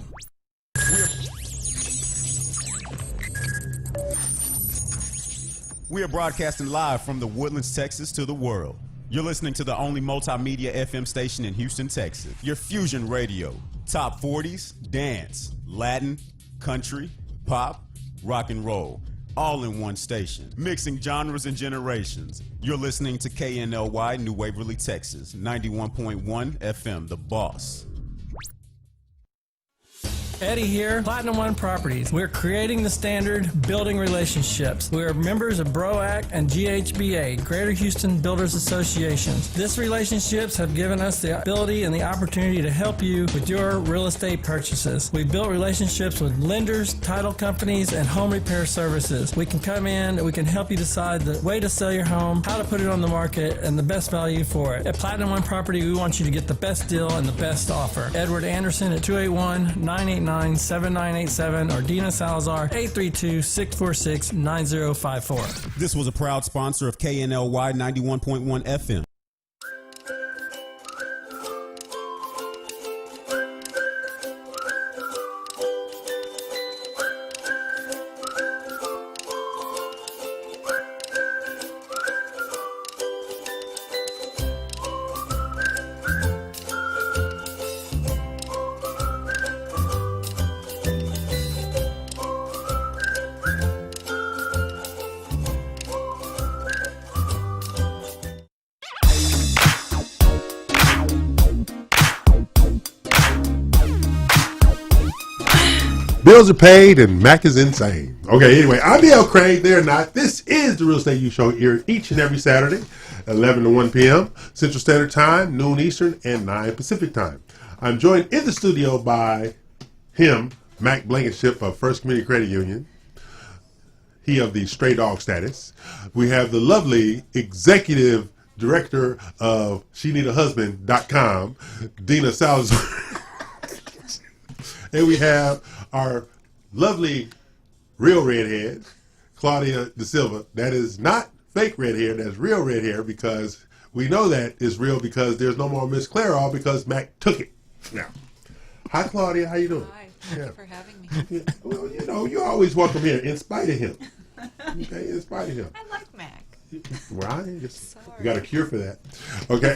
We are broadcasting live from the Woodlands, Texas to the world. You're listening to the only multimedia FM station in Houston, Texas. Your Fusion Radio. Top 40s, dance, Latin, country, pop, rock and roll. All in one station. Mixing genres and generations. You're listening to KNLY New Waverly, Texas. 91.1 FM, The Boss. Eddie here, Platinum One Properties. We're creating the standard, building relationships. We're members of BROAC and GHBA, Greater Houston Builders Associations. These relationships have given us the ability and the opportunity to help you with your real estate purchases. We've built relationships with lenders, title companies, and home repair services. We can come in and we can help you decide the way to sell your home, how to put it on the market, and the best value for it. At Platinum One Property, we want you to get the best deal and the best offer. Edward Anderson at 281-989-7987 or Dina Salazar 832-646-9054. This was a proud sponsor of KNLY 91.1 FM. Bills are paid and Mack is insane. Okay, anyway, I'm E.L. Craine, they're not. This is the Real Estate U Show here each and every Saturday, 11 to 1 p.m. Central Standard Time, noon Eastern, and 9 Pacific Time. I'm joined in the studio by him, Mack Blankenship of First Community Credit Union. He of the stray dog status. We have the lovely executive director of SheNeedAHusband.com, Dina Salazar. And we have our lovely real redhead, Claudia Da Silva. That is not fake red hair, that's real red hair, because we know that is real because there's no more Miss Clairol because Mack took it. Now, hi Claudia, how you doing? Hi, thank you for having me. Well, you know, you're always welcome here, in spite of him. Okay, in spite of him. I like Mack. Well, you got a cure for that. Okay.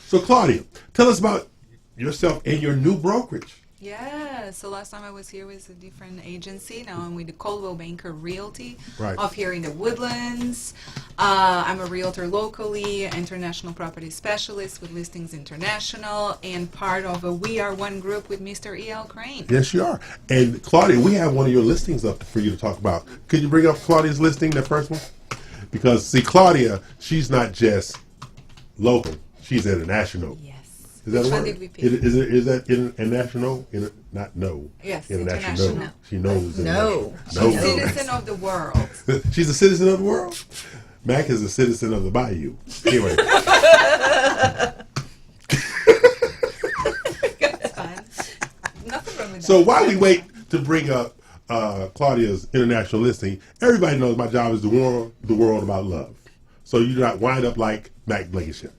So Claudia, tell us about yourself and your new brokerage. Yeah, so last time I was here with a different agency. Now I'm with the Coldwell Banker Realty Right. off here in the Woodlands. I'm a realtor locally, international property specialist with Listings International, and part of a We Are One group with Mr. E.L. Craine. Yes, you are. And Claudia, we have one of your listings up for you to talk about. Could you bring up Claudia's listing, that first one? Because, see, Claudia, she's not just local. She's international. Yes. Is that Which a one word? did we pick? Is that international? Not no. Yes, International. international. She knows. No. No. She's citizen of the world. She's a citizen of the world. Mack is a citizen of the bayou. Anyway. That's fine. Nothing wrong with So that. while we wait to bring up Claudia's international listing, everybody knows my job is to warn the world about love. So you do not wind up like Mack Blankenship.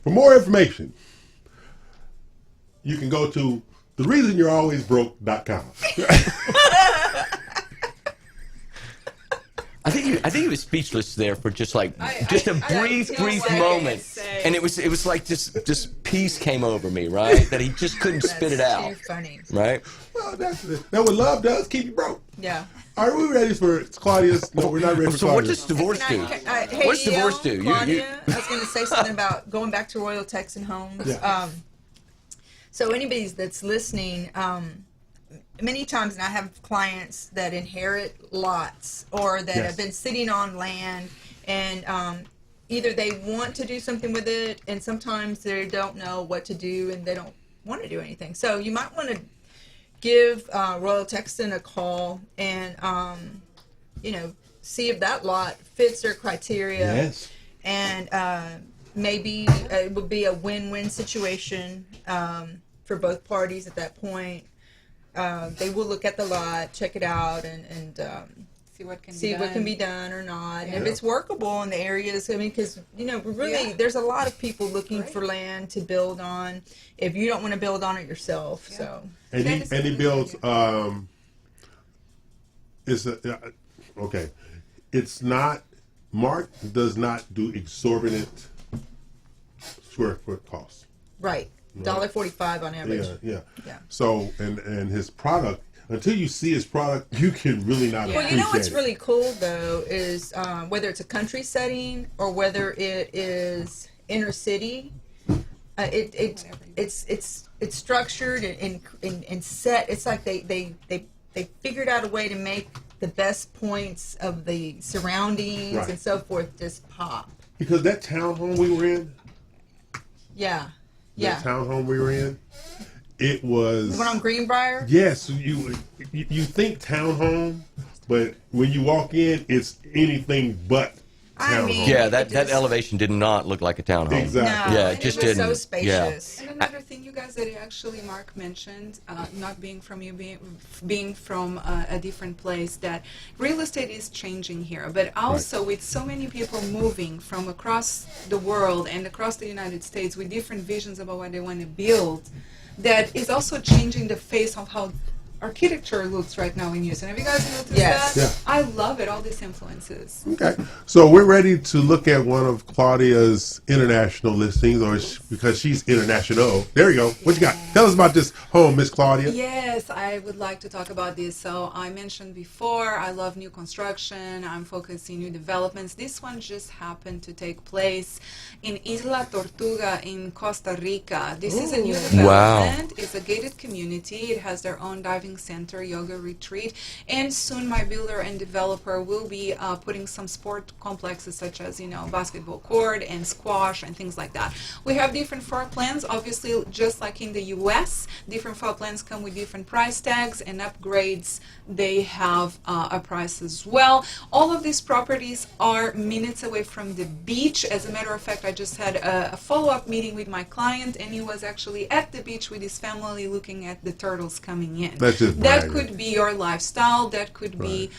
For more information, you can go to thereasonyou'realwaysbroke.com. I think he was speechless there for just a brief moment, and it was like just peace came over me, right? That he just couldn't spit it out. Too funny. Right? Well, that's what love does, keep you broke. Yeah. Are we ready for Claudia's? No, we're not ready for So what Claudia's. does divorce do? Hey, What's divorce do? Claudia, I was going to say something about going back to Royal Texan Homes. Yeah. So anybody that's listening, many times, and I have clients that inherit lots or that have been sitting on land, and either they want to do something with it, and sometimes they don't know what to do, and they don't want to do anything. So you might want to give Royal Texan a call and see if that lot fits their criteria. Yes. And maybe it would be a win-win situation for both parties at that point. They will look at the lot, check it out, and See what can be done or not. And if it's workable in the areas, because really there's a lot of people looking for land to build on if you don't want to build on it yourself. So And he builds. Okay. It's not. Mark does not do exorbitant square foot costs. right, $1.45 on average. Yeah. Yeah. So and his product. Until you see his product, you can really not appreciate it. Well, you know what's really cool though is whether it's a country setting or whether it is inner city, it's structured and set. It's like they figured out a way to make the best points of the surroundings and so forth just pop. Because that townhome we were in. Yeah. That townhome we were in. It was The one on Greenbrier? Yes, you think townhome, but when you walk in, it's anything but townhome. Yeah, that elevation did not look like a townhome. Exactly. Yeah, it just didn't. So spacious. And another thing, you guys, that actually Mark mentioned, not being from you, being from a different place, that real estate is changing here. But also with so many people moving from across the world and across the United States with different visions about what they want to build, that is also changing the face of how architecture looks right now in Houston. Have you guys noticed that? Yeah. I love it, all these influences. Okay, so we're ready to look at one of Claudia's international listings, because she's international. There you go. What you got? Tell us about this home, Miss Claudia. Yes, I would like to talk about this. So I mentioned before, I love new construction. I'm focusing new developments. This one just happened to take place in Isla Tortuga in Costa Rica. This is a new development. It's a gated community. It has their own diving center, yoga retreat, and soon my builder and developer will be putting some sport complexes such as basketball court and squash and things like that. We have different floor plans, obviously, just like in the US. Different floor plans come with different price tags, and upgrades, they have a price as well. All of these properties are minutes away from the beach. As a matter of fact, I just had a follow-up meeting with my client, and he was actually at the beach with his family looking at the turtles coming in. That could be your lifestyle. That could be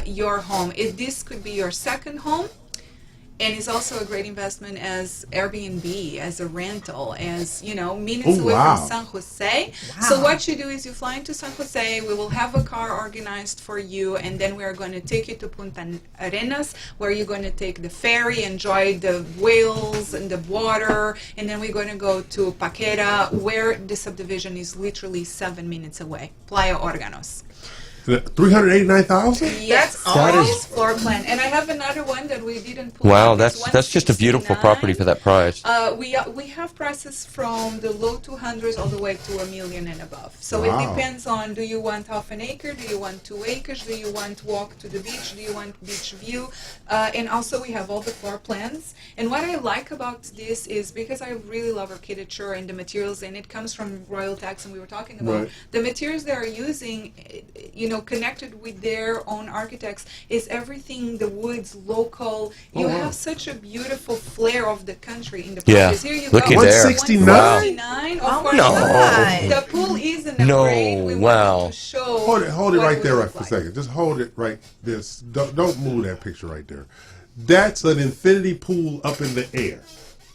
your home. This could be your second home. And it's also a great investment as Airbnb, as a rental, as, minutes away from San Jose. So what you do is you fly into San Jose, we will have a car organized for you, and then we are going to take you to Punta Arenas, where you're going to take the ferry, enjoy the whales and the water, and then we're going to go to Paquera, where the subdivision is literally 7 minutes away, Playa Órganos. $389,000? Yes, That all is- floor plan. And I have another one that we didn't pull Wow, up. It's that's just a beautiful 169. property for that price. We have prices from the low 200s all the way to $1 million and above. So Wow. it depends on, do you want half an acre? Do you want 2 acres? Do you want walk to the beach? Do you want beach view? And also we have all the floor plans. And what I like about this is because I really love architecture and the materials, and it comes from Royal Tax, and we were talking about Right. the materials they are using, connected with their own architects, is everything the woods, local. You Oh, wow. have such a beautiful flair of the country in the Yeah. properties. Here you Looky go. there. 169. Wow. Of course, No. the pool is an upgrade. No, We wow. wanted to show. Hold it what right it there would right for a second. Just hold it right this. Don't move that picture right there. That's an infinity pool up in the air.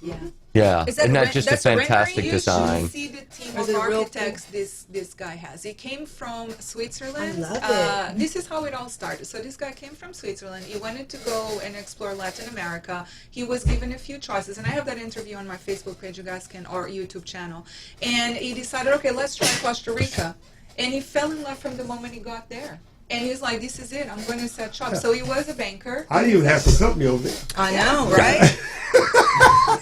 Yeah. Yeah, Is that isn't that ren- just a that's rendering? fantastic You design? should see the team Is of it real architects this guy has. He came from Switzerland. I love it. This is how it all started. So this guy came from Switzerland. He wanted to go and explore Latin America. He was given a few choices, and I have that interview on my Facebook page, you guys can, or YouTube channel. And he decided, okay, let's try Costa Rica. And he fell in love from the moment he got there. And he was like, this is it. I'm going to set shop. So he was a banker. I even have some company over there. I know, right?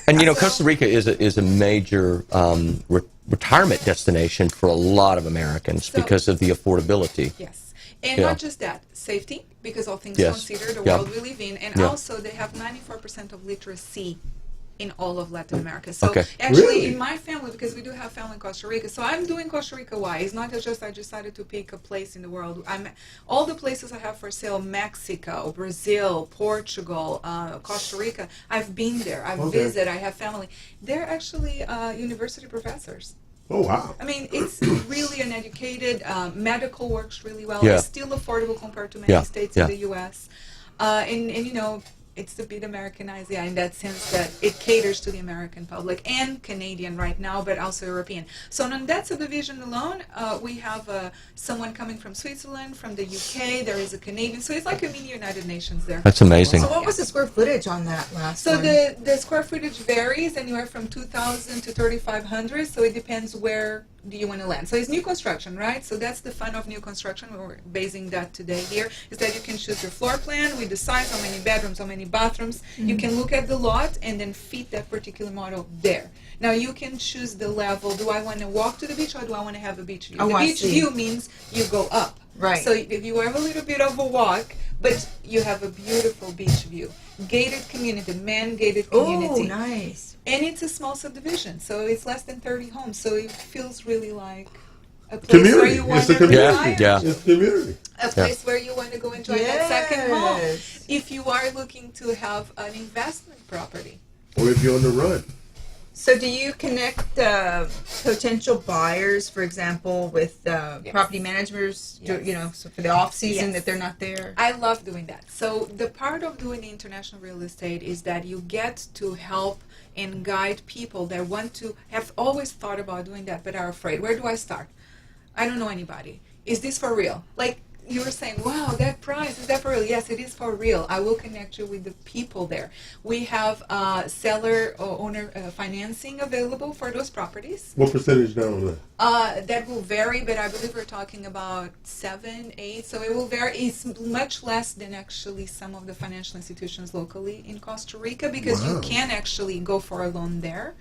And Costa Rica is a major retirement destination for a lot of Americans because of the affordability. Yes. And Yeah. not just that, safety, because all things Yes. considered, the Yeah. world we live in. And Yeah. also they have 94% of literacy in all of Latin America. So Okay. actually Really? in my family, because we do have family in Costa Rica, so I'm doing Costa Rica why? It's not just I decided to pick a place in the world. All the places I have for sale, Mexico, Brazil, Portugal, Costa Rica, I've been there. I've Okay. visited, I have family. They're actually university professors. Oh, wow. I mean, it's really an educated, medical works really well. Yeah. It's still affordable compared to many Yeah, states yeah. in the U.S. And it's a bit Americanized, in that sense that it caters to the American public and Canadian right now, but also European. So on that subdivision alone, we have someone coming from Switzerland, from the UK, there is a Canadian, so it's like a mini United Nations there. That's amazing. So what was the square footage on that last So one? the square footage varies anywhere from 2,000 to 3,500. So it depends where do you want to land. So it's new construction, right? So that's the fun of new construction. We're basing that today here is that you can choose your floor plan with the size, how many bedrooms, how many bathrooms. You Mhm. can look at the lot and then fit that particular model there. Now you can choose the level. Do I want to walk to the beach or do I want to have a beach view? Oh, the I beach see. view means you go up. Right. So if you have a little bit of a walk, but you have a beautiful beach view. Gated community, man-gated community. Oh, nice. And it's a small subdivision, so it's less than 30 homes, so it feels really like a place Community. where you want It's a to community. retire. Yeah. It's community. A place where you want to go enjoy that second home. Yes. If you are looking to have an investment property. Or if you're on the run. So do you connect potential buyers, for example, with property managers, so for the off season Yes. that they're not there? I love doing that. So the part of doing the international real estate is that you get to help and guide people that want to, have always thought about doing that but are afraid. Where do I start? I don't know anybody. Is this for real? Like you were saying, wow, that price, is that for real? Yes, it is for real. I will connect you with the people there. We have seller or owner financing available for those properties. What percentage down on that? That will vary, but I believe we're talking about 7, 8. So it will vary. It's much less than actually some of the financial institutions locally in Costa Rica because you Wow. can actually go for a loan there.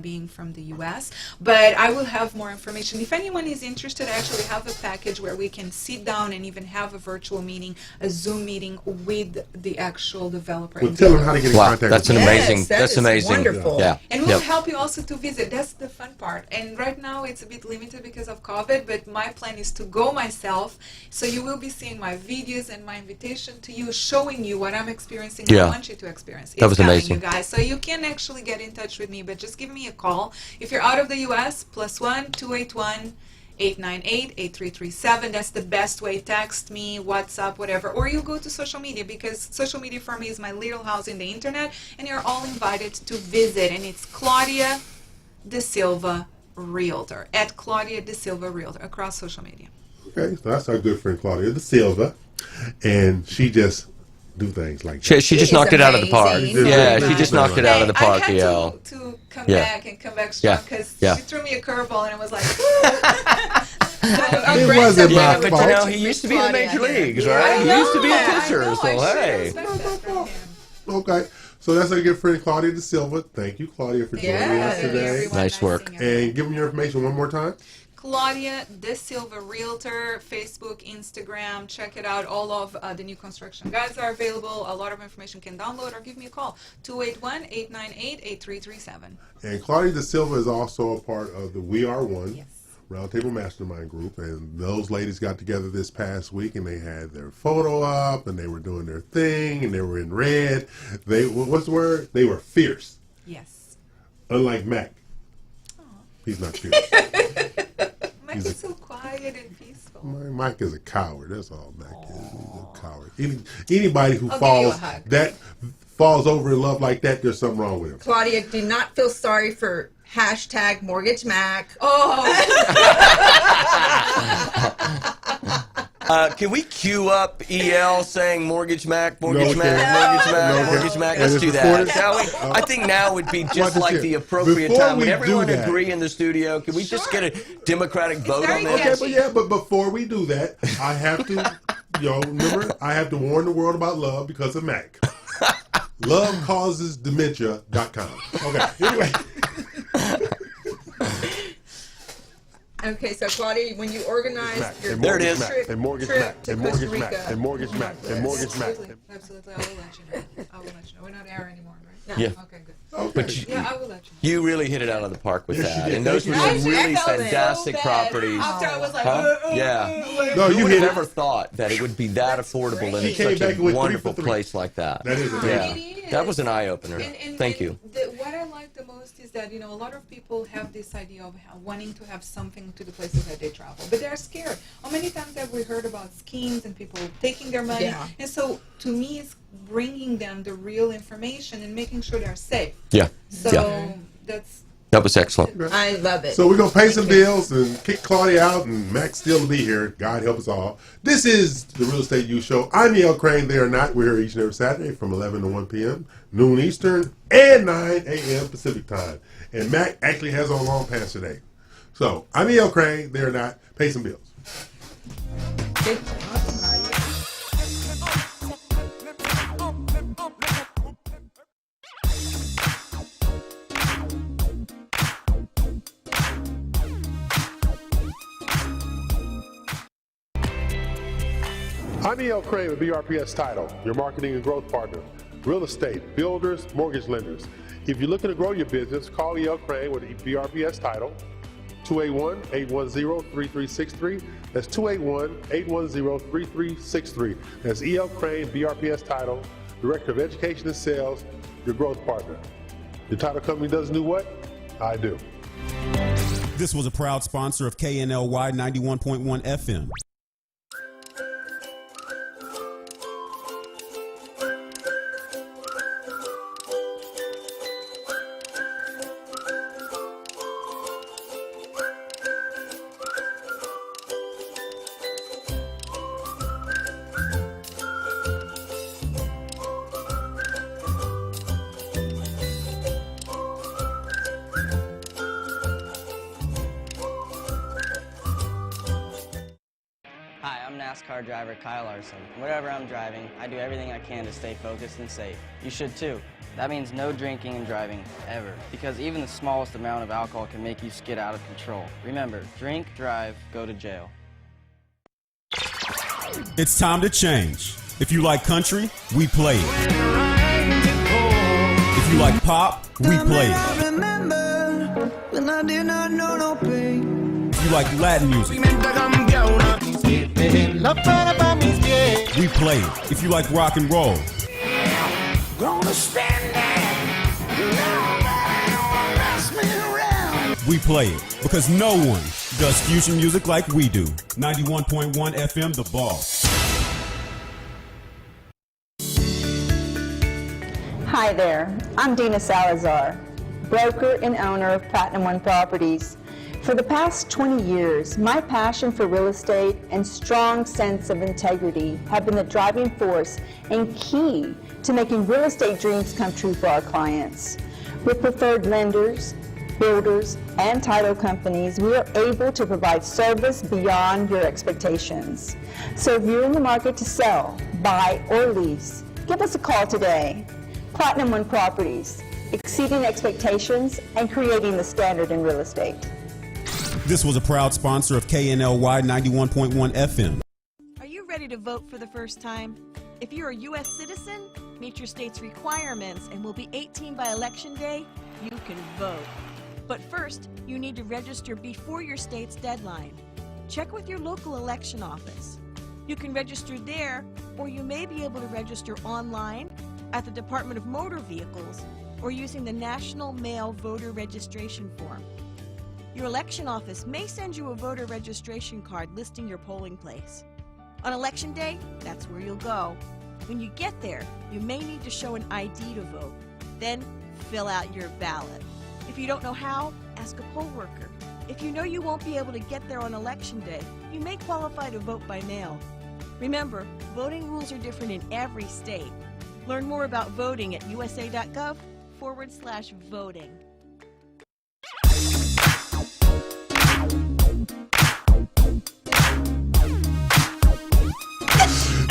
Being from the U.S., but I will have more information. If anyone is interested, I actually have a package where we can sit down and even have a virtual meeting, a Zoom meeting with the actual developer. Well, and tell them builder. how to get in Wow, contact that's with an you. amazing. Yes, that that's is amazing. wonderful. Yeah. And we'll Yep. help you also to visit. That's the fun part. And right now it's a bit limited because of COVID, but my plan is to go myself. So you will be seeing my videos and my invitation to you, showing you what I'm experiencing. Yeah. I want you to experience. That was coming, amazing. you guys. So you can actually get in touch with me, but just give me a call. If you're out of the U.S., +1 281 898 8337. That's the best way. Text me, WhatsApp, whatever. Or you go to social media because social media for me is my little house in the internet, and you're all invited to visit. And it's Claudia De Silva Realtor, at Claudia De Silva Realtor, across social media. Okay, so that's our good friend Claudia De Silva. And she just do things like that. She just knocked it out of the park. amazing. Yeah, she just knocked it out of the park. I had Yeah. to come Yeah. back and come back strong Yeah. because Yeah. she threw me a curveball and I was like, It wasn't my but fault. you know, he used to be in the major leagues, right? He used to be a pitcher, so hey. Okay. So that's our good friend Claudia Da Silva. Thank you, Claudia, for joining us today. Nice work. And give them your information one more time. Claudia Da Silva Realtor, Facebook, Instagram. Check it out. All of the new construction guides are available. A lot of information can download or give me a call. 281-898-8337. And Claudia Da Silva is also a part of the We Are One Roundtable Mastermind Group. And those ladies got together this past week and they had their photo up and they were doing their thing and they were in red. They, what's the word? They were fierce. Yes. Unlike Mack. He's not fierce. Mike is so quiet and peaceful. Mike is a coward. That's all Mack is. He's a coward. Anybody who I'll give you a hug. falls over in love like that, there's something wrong with him. Claudia, do not feel sorry for hashtag Mortgage Mack. Can we queue up EL saying Mortgage Mack, No, Mortgage we Mack, can't. Mortgage Mack, No, we Mortgage can't. Mack? And Let's it's do that, recorded. shall we? I think now would be just Watch like this the here. appropriate Before time. Would we do everyone that- agree in the studio? Can we just get a democratic vote on Okay, this? but before we do that, I have to, remember, I have to warn the world about love because of Mack. LoveCausesDementia.com. Okay, anyway. Okay, so Claudia, when you organize your There it is. trip, And Mortgage trip Mack. to And Costa Mortgage Mack. Rica. And Mortgage Mack. And Mortgage Mack. Absolutely. I will let you know. I will let you know. We're not airing anymore, right? Yeah. Okay, good. But Yeah, I will let you know. you really hit it out of the park with Yes, that. you did. And those were Thank some you. really I felt fantastic so bad properties. After I was like, Yeah. No, Who you would hit have it. ever thought that it would be that affordable He in came such back a with 3 for wonderful 3. place like that? That is amazing. Yeah. It is. That was an eye-opener. And Thank you. What I like the most is that, a lot of people have this idea of wanting to have something to the places that they travel, but they're scared. How many times have we heard about schemes and people taking their money? Yeah. And so, to me, it's bringing them the real information and making sure they're safe. Yeah. So, Yeah. that's... That was excellent. I love it. So we're going to pay some bills and kick Claudia out and Mack still to be here. God help us all. This is the Real Estate U Show. I'm Craine. They are not. We're here each and every Saturday from 11 to 1 p.m., noon Eastern, and 9 a.m. Pacific time. And Mack actually has on long pants today. So I'm Craine. They are not. Pay some bills. Good job, Claudia. I'm E.L. Craine with BRPS Title, your marketing and growth partner. Real estate, builders, mortgage lenders. If you're looking to grow your business, call E.L. Craine with BRPS Title, 281-810-3363. That's 281-810-3363. That's E.L. Craine, BRPS Title, Director of Education and Sales, your growth partner. Your title company doesn't do what? I do. This was a proud sponsor of KNLY 91.1 FM. Hi, I'm NASCAR driver Kyle Larson. Whatever I'm driving, I do everything I can to stay focused and safe. You should too. That means no drinking and driving, ever. Because even the smallest amount of alcohol can make you skid out of control. Remember, drink, drive, go to jail. It's time to change. If you like country, we play it. If you like pop, we play it. If you like Latin music, we play it. If you like rock and roll, we play it. Because no one does fusion music like we do. 91.1 FM, The Boss. Hi there, I'm Dina Salazar, broker and owner of Platinum One Properties. For the past 20 years, my passion for real estate and strong sense of integrity have been the driving force and key to making real estate dreams come true for our clients. With preferred lenders, builders, and title companies, we are able to provide service beyond your expectations. So if you're in the market to sell, buy, or lease, give us a call today. Platinum One Properties, exceeding expectations and creating the standard in real estate. This was a proud sponsor of KNLY 91.1 FM. Are you ready to vote for the first time? If you're a U.S. citizen, meet your state's requirements, and will be 18 by Election Day, you can vote. But first, you need to register before your state's deadline. Check with your local election office. You can register there, or you may be able to register online at the Department of Motor Vehicles or using the National Mail Voter Registration Form. Your election office may send you a voter registration card listing your polling place. On Election Day, that's where you'll go. When you get there, you may need to show an ID to vote. Then, fill out your ballot. If you don't know how, ask a poll worker. If you know you won't be able to get there on Election Day, you may qualify to vote by mail. Remember, voting rules are different in every state. Learn more about voting at usa.gov/voting.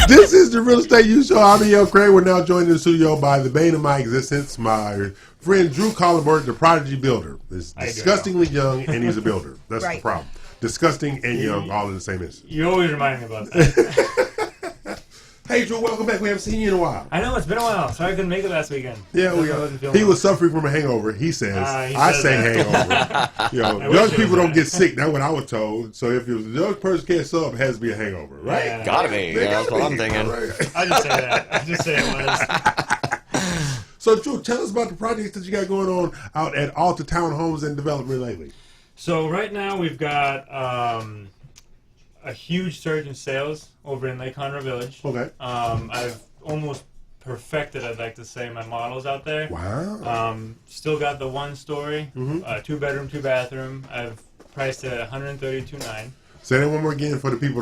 This is the Real Estate U Show. I'm Craine. We're now joined in the studio by the bane of my existence, my friend Drew Collenberg, the prodigy builder. Is disgustingly young, and he's a builder. That's the problem. Disgusting and young, all in the same instance. You always remind me about that. Hey, Drew, welcome back. We haven't seen you in a while. I know, it's been a while. Sorry I couldn't make it last weekend. Yeah, he was suffering from a hangover, he says. I say hangover. Young people don't get sick. That's what I was told. So if a young person can't sub, it has to be a hangover, right? Yeah. Gotta be. That's what I'm thinking. Right. I just say that. I just say it was. So, Drew, tell us about the projects that you got going on out at Alta Townhomes and Development lately. So right now we've got a huge surge in sales over in Lake Conroe Village. Okay. I've almost perfected, I'd like to say, my models out there. Wow. Still got the 1-story, 2-bedroom, 2-bathroom. I've priced it at $132,900. Say that one more again for the people.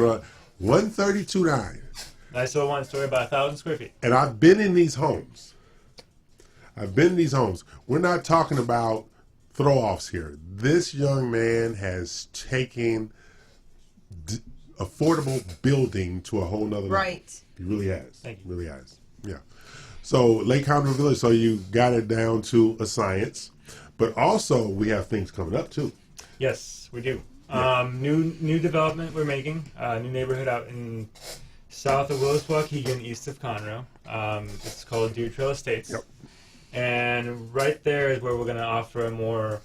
$132,900. Nice little 1-story, about 1,000 square feet. And I've been in these homes. We're not talking about throw-offs here. This young man has taken affordable building to a whole nother level. He really has. Thank you. Really has. Yeah. So Lake Conroe Village, so you got it down to a science, but also we have things coming up too. Yes, we do. Yeah. New development we're making, new neighborhood out in south of Willis Waukegan, east of Conroe. It's called Deer Trail Estates. Yep. And right there is where we're going to offer a more,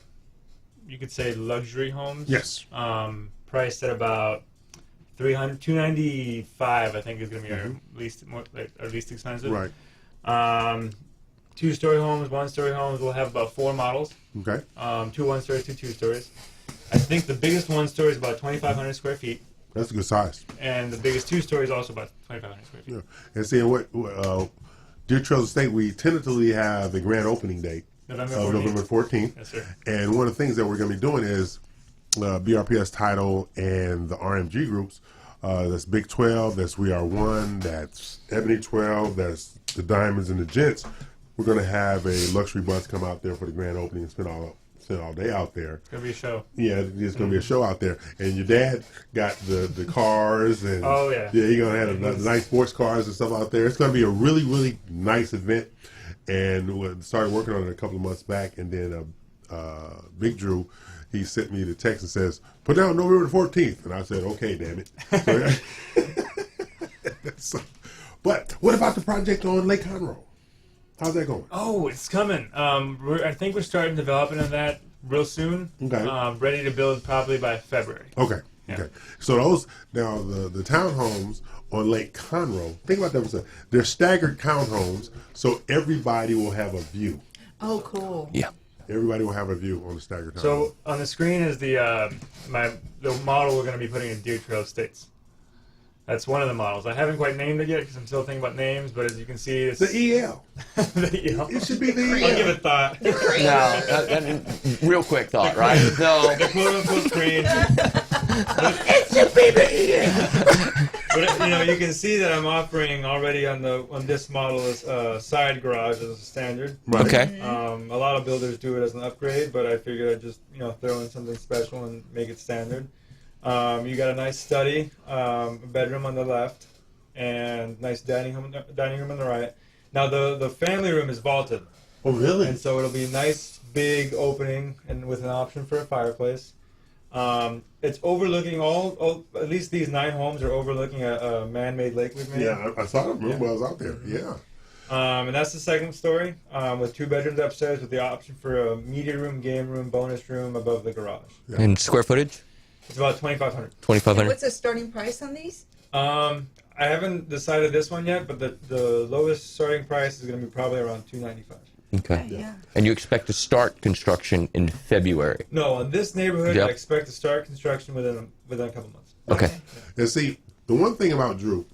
you could say, luxury homes. Yes. Priced at about $295, I think, is going to be our least expensive. Right. 2-story homes, 1-story homes. We'll have about 4 models. Okay. 2 1-stories, 2 2-stories. I think the biggest 1-story is about 2,500 square feet. That's a good size. And the biggest 2-story is also about 2,500 square feet. Yeah. And seeing what Deer Trail Estate, we tentatively have a grand opening date of November 14th. Yes, sir. And one of the things that we're going to be doing is BRPS Title and the RMG groups. That's BIG12, that's We Are One, that's Ebony 12, that's the Diamonds and the Gents. We're going to have a luxury bus come out there for the grand opening and spend all day out there. It's going to be a show. Yeah, it's going to be a show out there. And your dad got the cars. And oh, yeah. Yeah, you're going to have the nice sports cars and stuff out there. It's going to be a really, really nice event. And we started working on it a couple of months back. And then Big Drew, he sent me the text and says, put down November the 14th. And I said, okay, damn it. But what about the project on Lake Conroe? How's that going? Oh, it's coming. I think we're starting development of that real soon. Okay. Ready to build probably by February. Okay. Yeah. Okay. So those now the townhomes on Lake Conroe. Think about that for a second. They're staggered townhomes, so everybody will have a view. Oh, cool. Yeah. Everybody will have a view on the staggered townhome. So on the screen is the model we're going to be putting in Deer Trail Estates. That's one of the models. I haven't quite named it yet because I'm still thinking about names, but as you can see, it's the EL. The EL. It should be the EL. I'll give it thought. No, real quick thought, right? No. The quote-unquote Craine. It's your baby here. But you can see that I'm offering already on this model is side garage as a standard. Right. Okay. A lot of builders do it as an upgrade, but I figured I'd just throw in something special and make it standard. You got a nice study, a bedroom on the left, and nice dining room on the right. Now the family room is vaulted. Oh, really? And so it'll be a nice big opening and with an option for a fireplace. It's overlooking all at least these 9 homes are overlooking a man-made lake we've made. Yeah, I saw them when I was out there. Yeah. And that's the second story with 2 bedrooms upstairs with the option for a media room, game room, bonus room above the garage. Yeah. And square footage? It's about 2,500. 2,500. What's the starting price on these? I haven't decided this one yet, but the lowest starting price is going to be probably around $295. Okay. Yeah. And you expect to start construction in February? No, in this neighborhood, Yep. I expect to start construction within a couple months. Okay. And see, the one thing about Drew,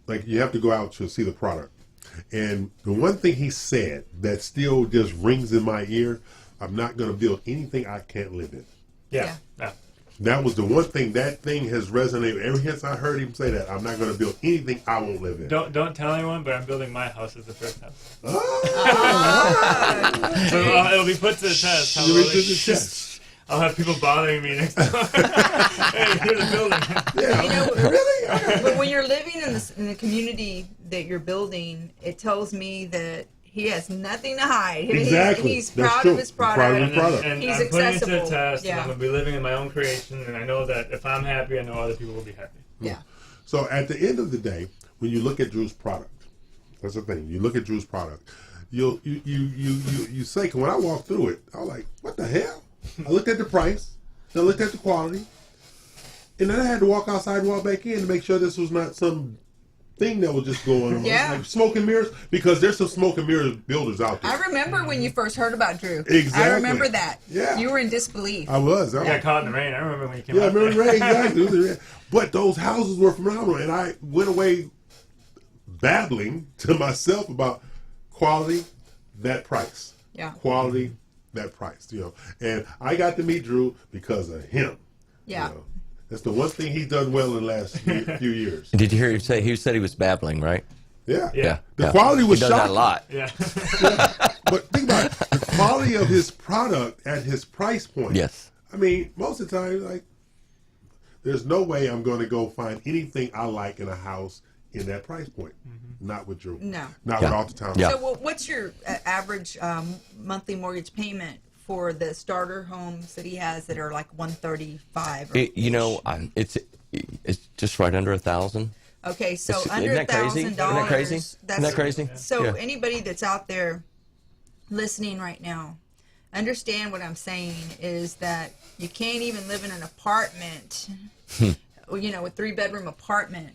like you have to go out to see the product. And the one thing he said that still just rings in my ear, I'm not going to build anything I can't live in. Yeah. That was the one thing, that thing has resonated ever since I heard him say that. I'm not going to build anything I won't live in. Don't tell anyone, but I'm building my house as the first house. Oh. So it'll be put to the test. You'll be put to the test. I'll have people bothering me next door. Hey, here's a building. Yeah. Really? But when you're living in the community that you're building, it tells me that he has nothing to hide. Exactly. He's That's proud true. of his product. And He's I'm putting it accessible. to the test, and Yeah. I'm going to be living in my own creation, and I know that if I'm happy, I know other people will be happy. Yeah. So at the end of the day, when you look at Drew's product, that's the thing. You look at Drew's product, you say, 'cause when I walked through it, I was like, what the hell? I looked at the price, then I looked at the quality, and then I had to walk outside and walk back in to make sure this was not some thing that was just going on. Yeah. Like smoke and mirrors, because there's some smoke and mirrors builders out there. I remember when you first heard about Drew. Exactly. I remember that. Yeah. You were in disbelief. I was. I got caught in the rain. I remember when you came Yeah, I out remember there. the rain, exactly. It was the rain. But those houses were phenomenal, and I went away babbling to myself about quality, that price. Yeah. Quality, that price. And I got to meet Drew because of him. Yeah. That's the one thing he's done well in the last few years. Did you hear him say he said he was babbling, right? Yeah. Yeah. The quality was he does shocking. that a lot. Yeah. But think about it. The quality of his product at his price point. Yes. I mean, most of the time, like, there's no way I'm going to go find anything I like in a house in that price point. Not with Drew. No. Not with all the time. So what's your average monthly mortgage payment for the starter homes that he has that are like $135? It's just right under 1,000. Okay, so Isn't under that crazy? $1,000. Isn't that crazy? Isn't that crazy? So Yeah. anybody that's out there listening right now, understand what I'm saying is that you can't even live in an apartment, a 3-bedroom apartment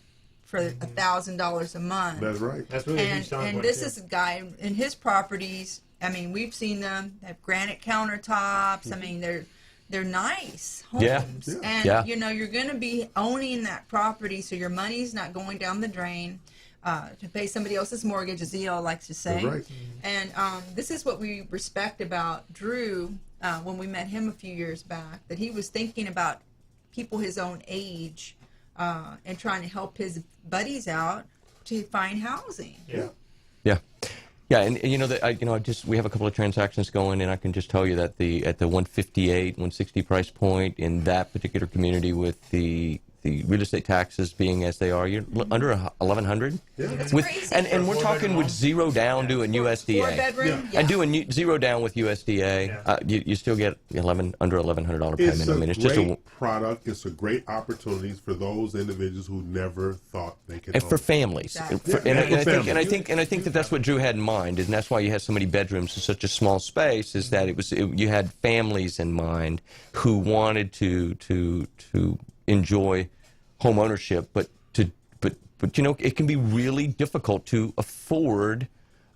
for $1,000 a month. That's right. That's really a huge selling And point, this too. is a guy in his properties. I mean, we've seen them. They have granite countertops. I mean, they're nice homes. Yeah. And Yeah. you're going to be owning that property, so your money's not going down the drain to pay somebody else's mortgage, as E.L. likes to say. That's right. And this is what we respect about Drew when we met him a few years back, that he was thinking about people his own age and trying to help his buddies out to find housing. Yeah. Yeah, and we have a couple of transactions going, and I can just tell you that at the 158, 160 price point in that particular community, with the real estate taxes being as they are, you're under 1,100. Yeah, that's with, crazy. and we're talking with zero down doing USDA. 4-bedroom, And doing zero down with USDA, you still get under $1,100 It's payment. I mean, a it's great just a product. It's a great opportunity for those individuals who never thought they could. and for own. families. Exactly. And I think that that's what Drew had in mind, and that's why you had so many bedrooms in such a small space. Is that you had families in mind who wanted to enjoy home ownership, but it can be really difficult to afford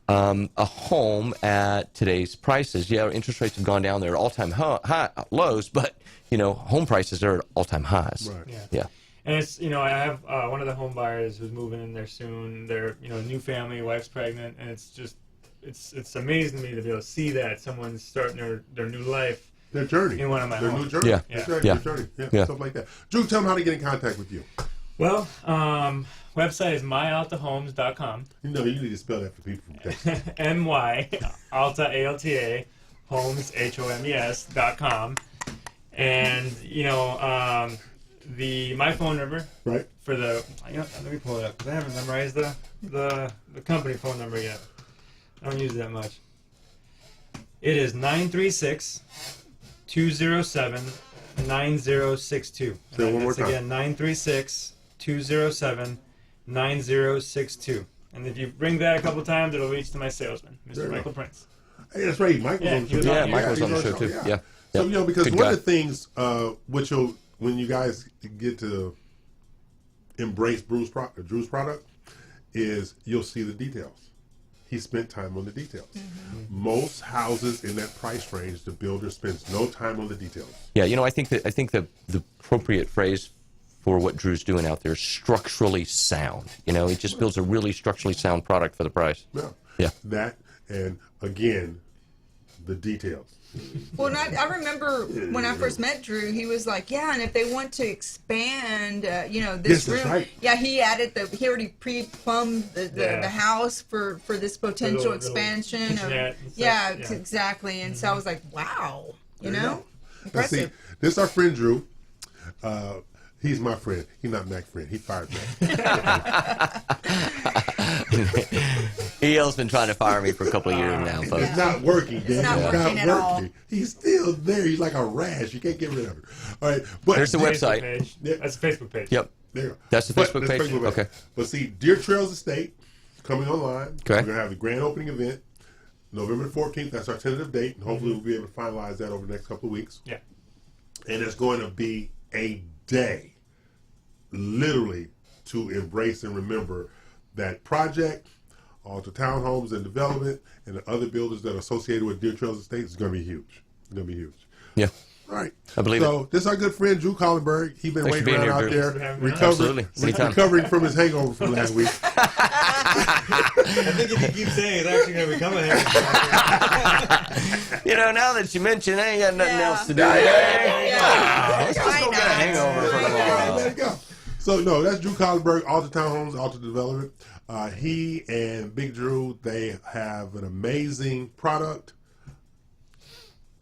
a home at today's prices. Yeah, interest rates have gone down; they're all-time high lows, but home prices are at all-time highs. Right. Yeah. And it's, I have one of the home buyers who's moving in there soon. They're, new family, wife's pregnant, and it's just, it's amazing to me to be able to see that someone's starting their new life Their journey. in one of my Their homes. new journey. Yeah. That's right, Yeah. their journey. Yeah, Yeah. stuff like that. Drew, tell them how to get in contact with you. Well, website is myaltahomes.com. You know, you need to spell that for people from Texas. MY Alta ALTA Homes HOMES.com. And my phone number right for the let me pull it up because I haven't memorized the company phone number yet. I don't use it that much. It is 936-207-9062. Say it one more time. Again, 936-207-9062. And if you ring that a couple times, it'll reach to my salesman, There Mr. you Michael go. Prince. Hey, that's right. Michael's on the show. Yeah, Michael's on the show too. Yeah. So, Yep. because Good one guy. of the things when you guys get to embrace Drew's product is you'll see the details. He spent time on the details. Most houses in that price range, the builder spends no time on the details. Yeah, I think the appropriate phrase for what Drew's doing out there is structurally sound. He just builds a really structurally sound product for the price. Yeah. Yeah. That, and again, the details. Well, I remember when I first met Drew, he was like, "Yeah, and if they want to expand, this Yes, room, that's right. yeah, he already pre-plumbed the house for this potential little expansion. kitchenette and stuff, Yeah, yeah. exactly. And so I was like, wow, There you go. Now, see, impressive. this is our friend Drew. He's my friend. He's not Mack's friend. He fired Mack. EL's been trying to fire me for a couple of years now, folks. It's not working, Dan. It's not working at all. He's still there. He's like a rash. You can't get rid of him. All right, but There's the website. Page. Yeah. That's the Facebook page. Yep. There you go. That's the Facebook that's page? Okay. But see, Deer Trails Estate coming online. Okay. We're gonna have the grand opening event, November 14th. That's our tentative date, and hopefully we'll be able to finalize that over the next couple of weeks. Yeah. And it's going to be a day, literally, to embrace and remember that project. All the townhomes and development and the other builders that are associated with Deer Trails Estate is going to be huge. It's going to be huge. Yeah. All right. I believe so this is our good friend Drew Collenberg. He's been Thanks for waiting being around here, out Drew. there, Absolutely. Anytime. recovering from his hangover from last week. I think if you keep saying it's actually going to become a hangover. Now that you mention, I ain't got nothing else to do. Yeah. Let's just go get a hangover for a while. There you go. So, no, that's Drew Collenberg, Alta Townhomes, Alta Development. He and Big Drew, they have an amazing product.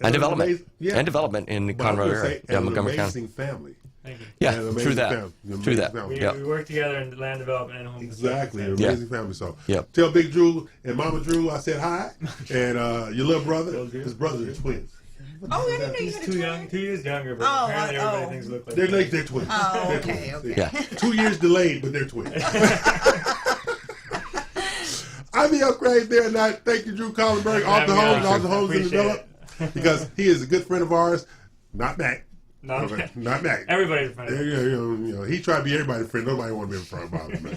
And development. Yeah. And development in the But I'm Conroe gonna area. say, Yeah, and Montgomery an County. amazing family. Thank you. Yeah, And an true amazing that. family. An True amazing that. family. We work together in land development and home Exactly, an construction. amazing family. So Yep. tell Big Drew and Mama Drew I said hi, and your little brother, his brothers are twins. Oh, I didn't know you He's had a 2 twin. 2 years younger, but Oh, apparently everybody oh. thinks they look like They're twins. Oh, They're okay, twins. okay. Yeah. 2 years delayed, but they're twins. I'm E.L. Craine there, and I thank you, Drew Collenberg, off the homes, off the homes and develop, because he is a good friend of ours, not Mack. Not Okay, Mack. not Mack. Everybody's a friend. He tried to be everybody's friend. Nobody want to be a friend about him.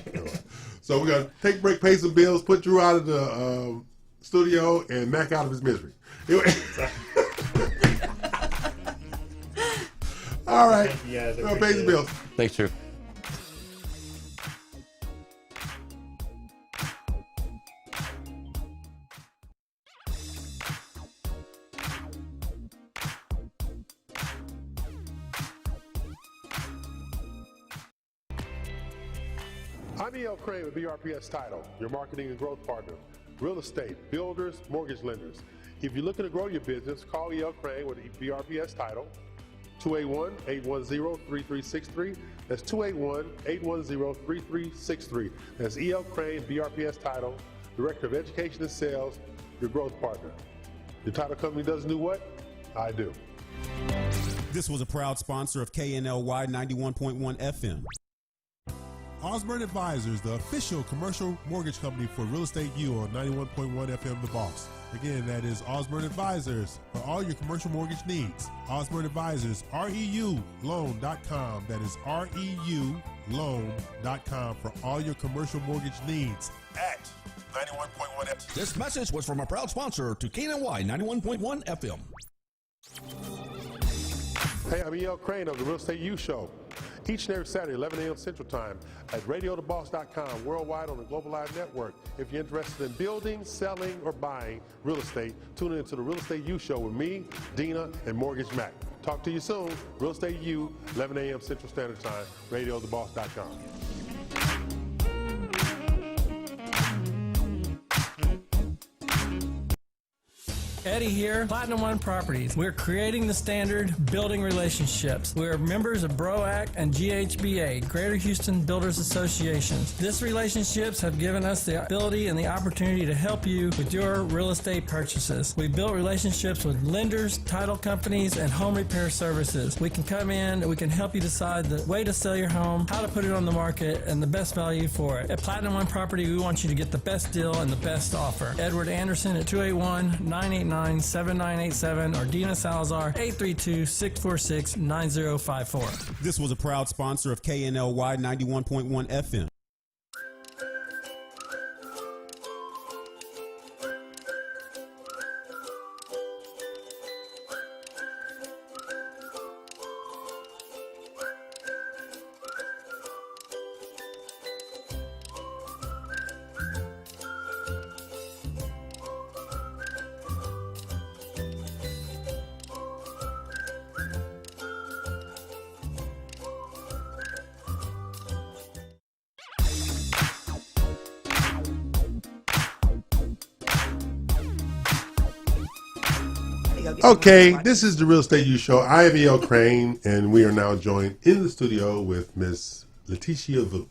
So we're gonna take a break, pay some bills, put Drew out of the studio, and Mack out of his misery. Anyway. All right. Thank you guys. I Well, pay appreciate some it. bills. Thanks, Drew. I'm E.L. Craine with BRPS Title, your marketing and growth partner. Real estate, builders, mortgage lenders. If you're looking to grow your business, call E.L. Craine with BRPS Title, 281-810-3363. That's 281-810-3363. That's E.L. Craine, BRPS Title, Director of Education and Sales, your growth partner. Your title company doesn't do what? I do. This was a proud sponsor of KNLY 91.1 FM. Osborne Advisors, the official commercial mortgage company for Real Estate U on 91.1 FM The Boss. Again, that is Osborne Advisors for all your commercial mortgage needs. Osborne Advisors, REULoan.com. That is REULoan.com for all your commercial mortgage needs at 91.1 FM. This message was from a proud sponsor to KNY 91.1 FM. Hey, I'm E.L. Craine of the Real Estate U Show. each and every Saturday, 11 a.m. Central Time at radiotheboss.com, worldwide on the Global Live Network. If you're interested in building, selling, or buying real estate, tune in to the Real Estate U Show with me, Dina, and Mortgage Mack. Talk to you soon. Real Estate U, 11 a.m. Central Standard Time, radiotheboss.com. Eddie here, Platinum One Properties. We're creating the standard, building relationships. We're members of BROAC and GHBA, Greater Houston Builders Associations. These relationships have given us the ability and the opportunity to help you with your real estate purchases. We built relationships with lenders, title companies, and home repair services. We can come in and we can help you decide the way to sell your home, how to put it on the market, and the best value for it. At Platinum One Property, we want you to get the best deal and the best offer. Edward Anderson at 281-989-7987 or Dina Salazar 832-646-9054. This was a proud sponsor of KNLY 91.1 FM. Okay, this is the Real Estate U Show. I am Craine, and we are now joined in the studio with Miss Leticia Vu.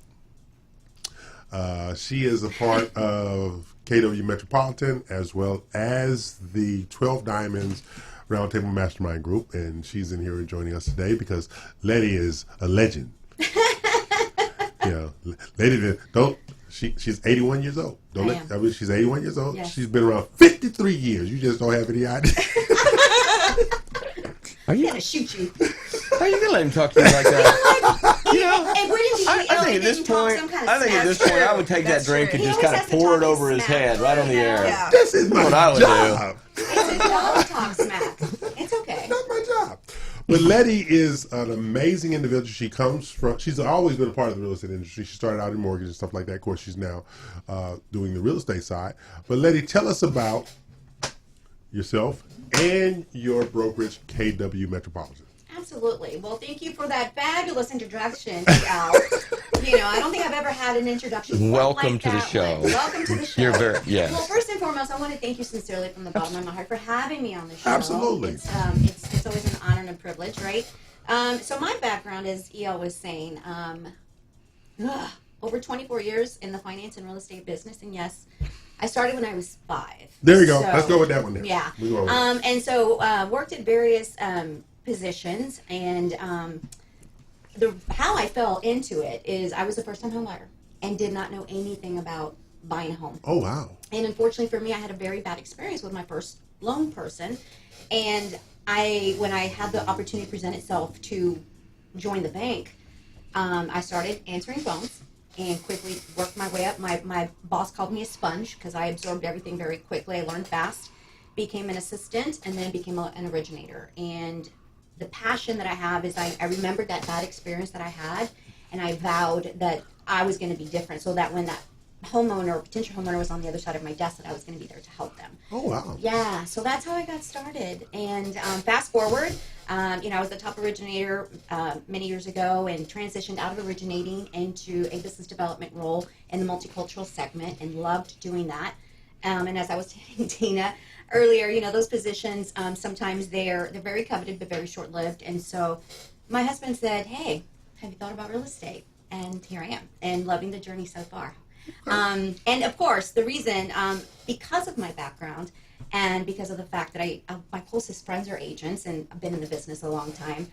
She is a part of KW Metropolitan as well as the 12 Diamonds Roundtable Mastermind Group, and she's in here joining us today because Letty is a legend. Letty, she's 81 years old. She's 81 years old. Yes. She's been around 53 years. You just don't have any idea. Are you gonna shoot you? How are you gonna let him talk to you like that? I think at this point, I would take that drink and just kind of pour it over his head right on the air. Yeah. This is my job. It's a dog talk smack. It's okay. Not my job. But Letty is an amazing individual. She's always been a part of the real estate industry. She started out in mortgage and stuff like that. Of course, she's now doing the real estate side. But Letty, tell us about yourself and your brokerage, KW Metropolitan. Absolutely. Well, thank you for that fabulous introduction, Al. I don't think I've ever had an introduction. Welcome to the show. Welcome to the show. You're yes. Well, first and foremost, I want to thank you sincerely from the bottom of my heart for having me on the show. Absolutely. It's always an honor and a privilege, right? So my background, as El was saying, over 24 years in the finance and real estate business, and yes, I started when I was 5. There you go. Let's go with that one there. Yeah. And so worked at various positions, and how I fell into it is I was a first-time home buyer and did not know anything about buying a home. Oh, wow. And unfortunately for me, I had a very bad experience with my first loan person, and when I had the opportunity to present itself to join the bank, I started answering phones and quickly worked my way up. My boss called me a sponge because I absorbed everything very quickly. I learned fast, became an assistant, and then became an originator. And the passion that I have is I remembered that bad experience that I had, and I vowed that I was going to be different so that when that homeowner or potential homeowner was on the other side of my desk, that I was going to be there to help them. Oh, wow. Yeah, so that's how I got started. And fast forward, I was the top originator many years ago and transitioned out of originating into a business development role in the multicultural segment and loved doing that. And as I was telling Dina earlier, those positions, sometimes they're very coveted but very short-lived. And so my husband said, hey, have you thought about real estate? And here I am, and loving the journey so far. And of course, the reason, because of my background and because of the fact that my closest friends are agents and I've been in the business a long time,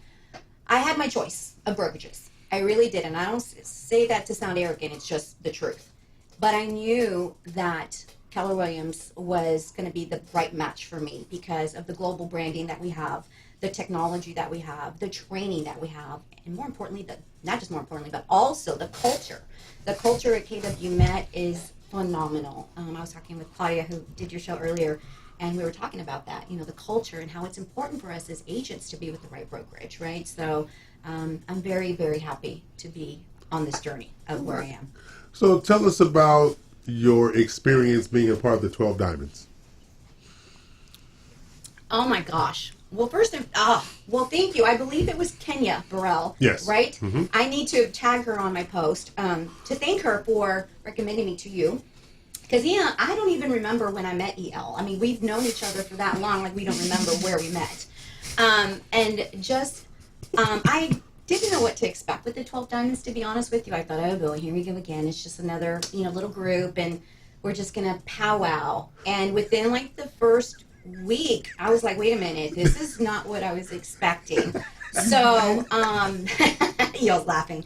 I had my choice of brokerages. I really did. And I don't say that to sound arrogant. It's just the truth. But I knew that Keller Williams was going to be the right match for me because of the global branding that we have, the technology that we have, the training that we have, and more importantly, not just more importantly, but also the culture. The culture at KW Met is phenomenal. I was talking with Claudia, who did your show earlier, and we were talking about that, the culture and how it's important for us as agents to be with the right brokerage, right? So I'm very, very happy to be on this journey of where I am. So tell us about your experience being a part of the 12 Diamonds. Oh my gosh. Well, first, thank you. I believe it was Kenya Burrell. Yes. Right? Mm-hmm. I need to tag her on my post to thank her for recommending me to you. Because, I don't even remember when I met EL. I mean, we've known each other for that long, like we don't remember where we met. And just, I didn't know what to expect with the 12 Diamonds, to be honest with you. I thought, oh, boy, here we go again. It's just another, little group, and we're just going to powwow. And within, like, the first week, I was like, wait a minute, this is not what I was expecting. So, y'all's laughing.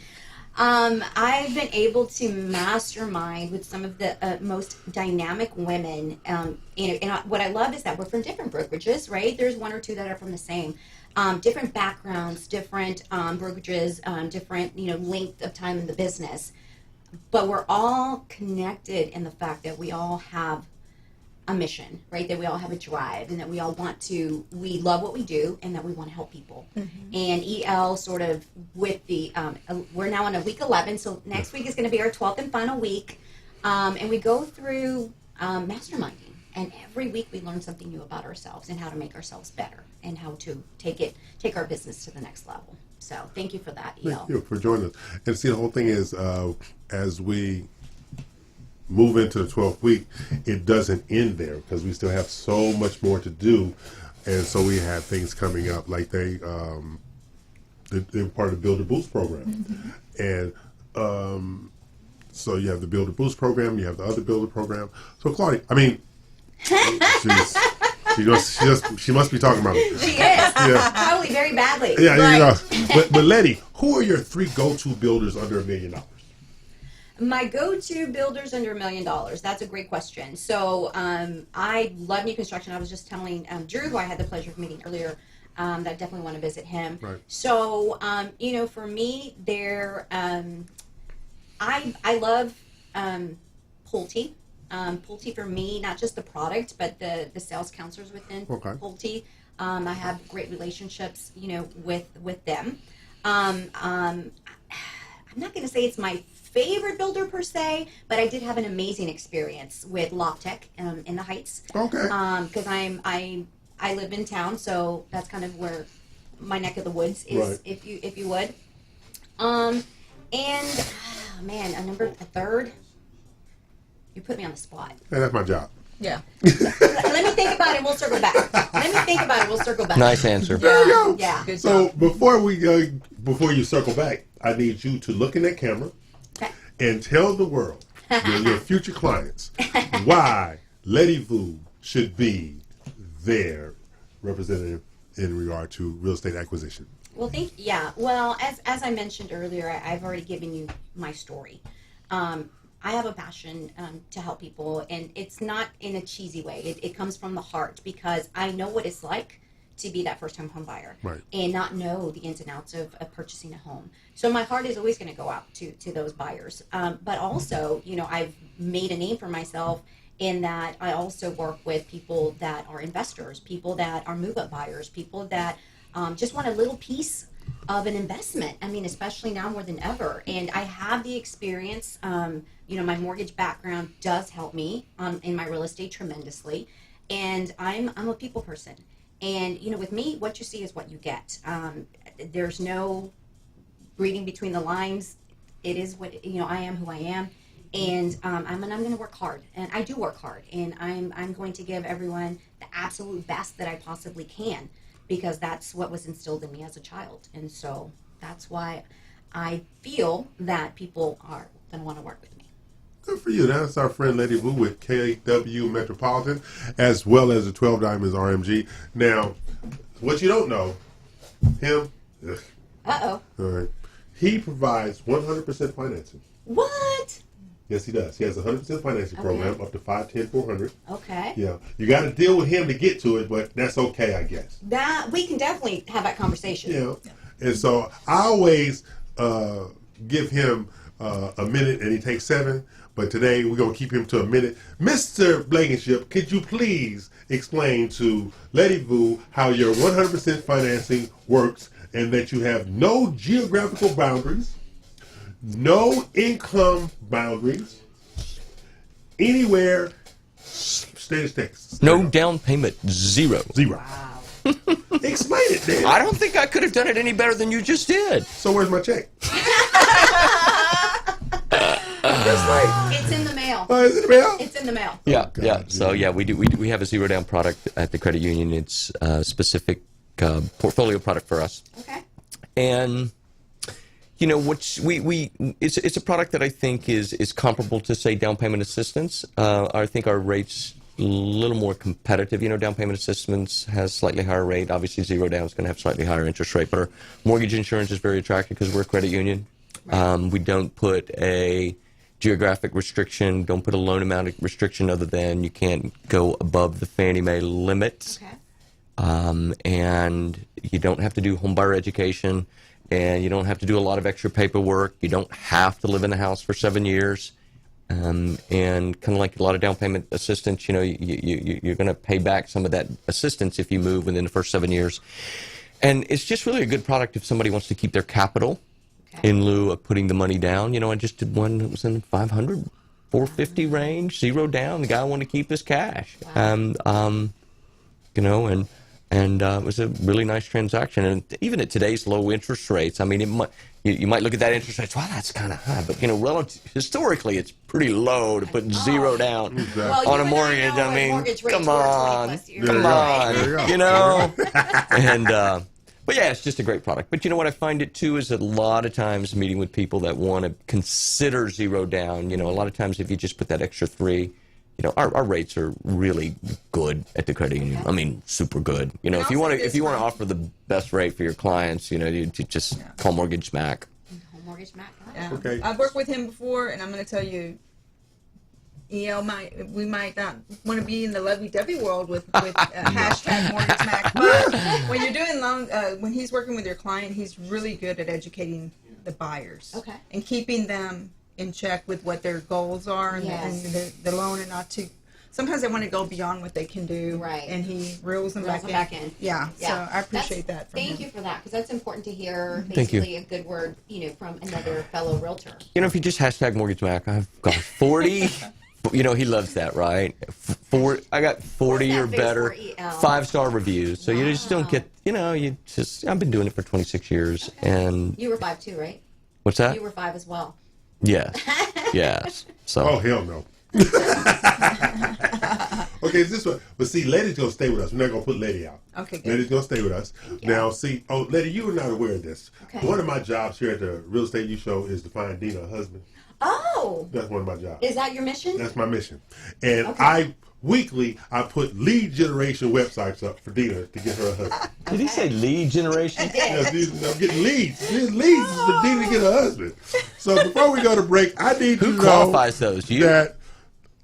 I've been able to mastermind with some of the most dynamic women. And what I love is that we're from different brokerages, right? There's one or two that are from the same. Different backgrounds, different brokerages, different, length of time in the business. But we're all connected in the fact that we all have a mission, right? That we all have a drive, and that we all we love what we do, and that we want to help people. Mm-hmm. And EL sort of with the, we're now on week 11, so next week is going to be our 12th and final week. And we go through masterminding, and every week we learn something new about ourselves and how to make ourselves better and how to take our business to the next level. So thank you for that, EL. Thank you for joining us. And see, the whole thing is, as we move into the 12th week, it doesn't end there, because we still have so much more to do. And so we have things coming up, like they're part of the Build a Boost program. Mm-hmm. And so you have the Build a Boost program, you have the other Builder program. So Claudia, I mean, she must be talking about it. She is. Yeah. Probably very badly. Yeah, right. But Letty, who are your 3 go-to builders under $1 million? My go-to builders under $1 million. That's a great question. So I love new construction. I was just telling Drew, who I had the pleasure of meeting earlier, that I definitely want to visit him. Right. So for me, I love Pulte. Pulte for me, not just the product, but the sales counselors within Pulte. I have great relationships, with them. I'm not going to say it's my favorite builder per se, but I did have an amazing experience with LoftTech in the Heights. Okay. Because I live in town, so that's kind of where my neck of the woods is, right. if you would. And a third. You put me on the spot. Hey, that's my job. Yeah. Let me think about it and we'll circle back. Nice answer. There you go. Yeah. Good so job. before you circle back, I need you to look in that camera and tell the world, your future clients, why Letty Vu should be their representative in regard to real estate acquisition. Well, Well, as I mentioned earlier, I've already given you my story. I have a passion to help people, and it's not in a cheesy way. It comes from the heart, because I know what it's like to be that first-time home buyer, right, and not know the ins and outs of purchasing a home. So my heart is always going to go out to those buyers. But also, I've made a name for myself in that I also work with people that are investors, people that are move-up buyers, people that just want a little piece of an investment. I mean, especially now more than ever. And I have the experience. My mortgage background does help me in my real estate tremendously. And I'm a people person. And, with me, what you see is what you get. There's no reading between the lines. It is what, I am who I am. And I'm going to work hard. And I do work hard. And I'm going to give everyone the absolute best that I possibly can, because that's what was instilled in me as a child. And so that's why I feel that people are going to want to work with me. Good for you. That's our friend Letty Vu with KW Metropolitan, as well as the 12 Diamonds RMG. Now, what you don't know, him. Uh-oh. All right. He provides 100% financing. What? Yes, he does. He has a 100% financing program up to 510-400. Okay. Yeah. You got to deal with him to get to it, but that's okay, I guess. That we can definitely have that conversation. Yeah. And so I always give him a minute, and he takes 7. But today we're going to keep him to a minute. Mr. Blankenship, could you please explain to Lady Vu how your 100% financing works and that you have no geographical boundaries, no income boundaries, anywhere, state of Texas. No down payment, zero. Wow. Explain it, then. I don't think I could have done it any better than you just did. So where's my check? It's in the mail. Oh, is it in the mail? It's in the mail. Yeah, yeah. So yeah, we have a zero down product at the credit union. It's a specific portfolio product for us. Okay. And you know, it's a product that I think is comparable to, say, down payment assistance. I think our rates a little more competitive. You know, down payment assistance has slightly higher rate. Obviously, zero down is going to have slightly higher interest rate. But our mortgage insurance is very attractive because we're a credit union. Right. We don't put a geographic restriction, don't put a loan amount restriction other than you can't go above the Fannie Mae limit. Okay. And you don't have to do homebuyer education, and you don't have to do a lot of extra paperwork. You don't have to live in the house for 7 years. And kind of like a lot of down payment assistance, you know, you're going to pay back some of that assistance if you move within the first 7 years. And it's just really a good product if somebody wants to keep their capital in lieu of putting the money down. You know, I just did one that was in 500, 450 range, zero down. The guy wanted to keep his cash. Wow. You know, and it was a really nice transaction. And even at today's low interest rates, I mean, you might look at that interest rate, wow, that's kind of high. But, you know, historically, it's pretty low to put zero down on a mortgage. I mean, come on, you know. And but yeah, it's just a great product. But you know what I find it too is that a lot of times meeting with people that want to consider zero down, you know, a lot of times if you just put that extra 3, you know, our rates are really good at the credit union. I mean, super good. You know, if you want to offer the best rate for your clients, you know, you just call Mortgage Mack. Mortgage Mack. Yeah. Okay. I've worked with him before, and I'm going to tell you, we might not want to be in the lovey-dovey world with hashtag Mortgage Mack, but when you're doing when he's working with your client, he's really good at educating the buyers and keeping them in check with what their goals are and the loan, and not to. Sometimes they want to go beyond what they can do, and he reels them back in. Yeah, so I appreciate that. Thank you for that, because that's important to hear. Thank you. Basically, a good word, you know, from another fellow realtor. You know, if you just hashtag Mortgage Mack, I've got 40. You know, he loves that, right? I got 40 or better 5-star reviews. So you just don't get, you know, I've been doing it for 26 years. And you were 5 too, right? What's that? You were 5 as well. Yes. Yes. So. Oh, hell no. Okay, it's this one. But see, Lady's going to stay with us. We're not going to put Lady out. Okay, good. Lady's going to stay with us. Now, see, Lady, you are not aware of this. Okay. One of my jobs here at the Real Estate U Show is to find Dina a husband. Oh. That's one of my jobs. Is that your mission? That's my mission. And weekly, I put lead generation websites up for Dina to get her a husband. Did he say lead generation? Yes, I'm getting leads. These leads is for Dina to get a husband. So before we go to break, I need to know qualifies those? You? That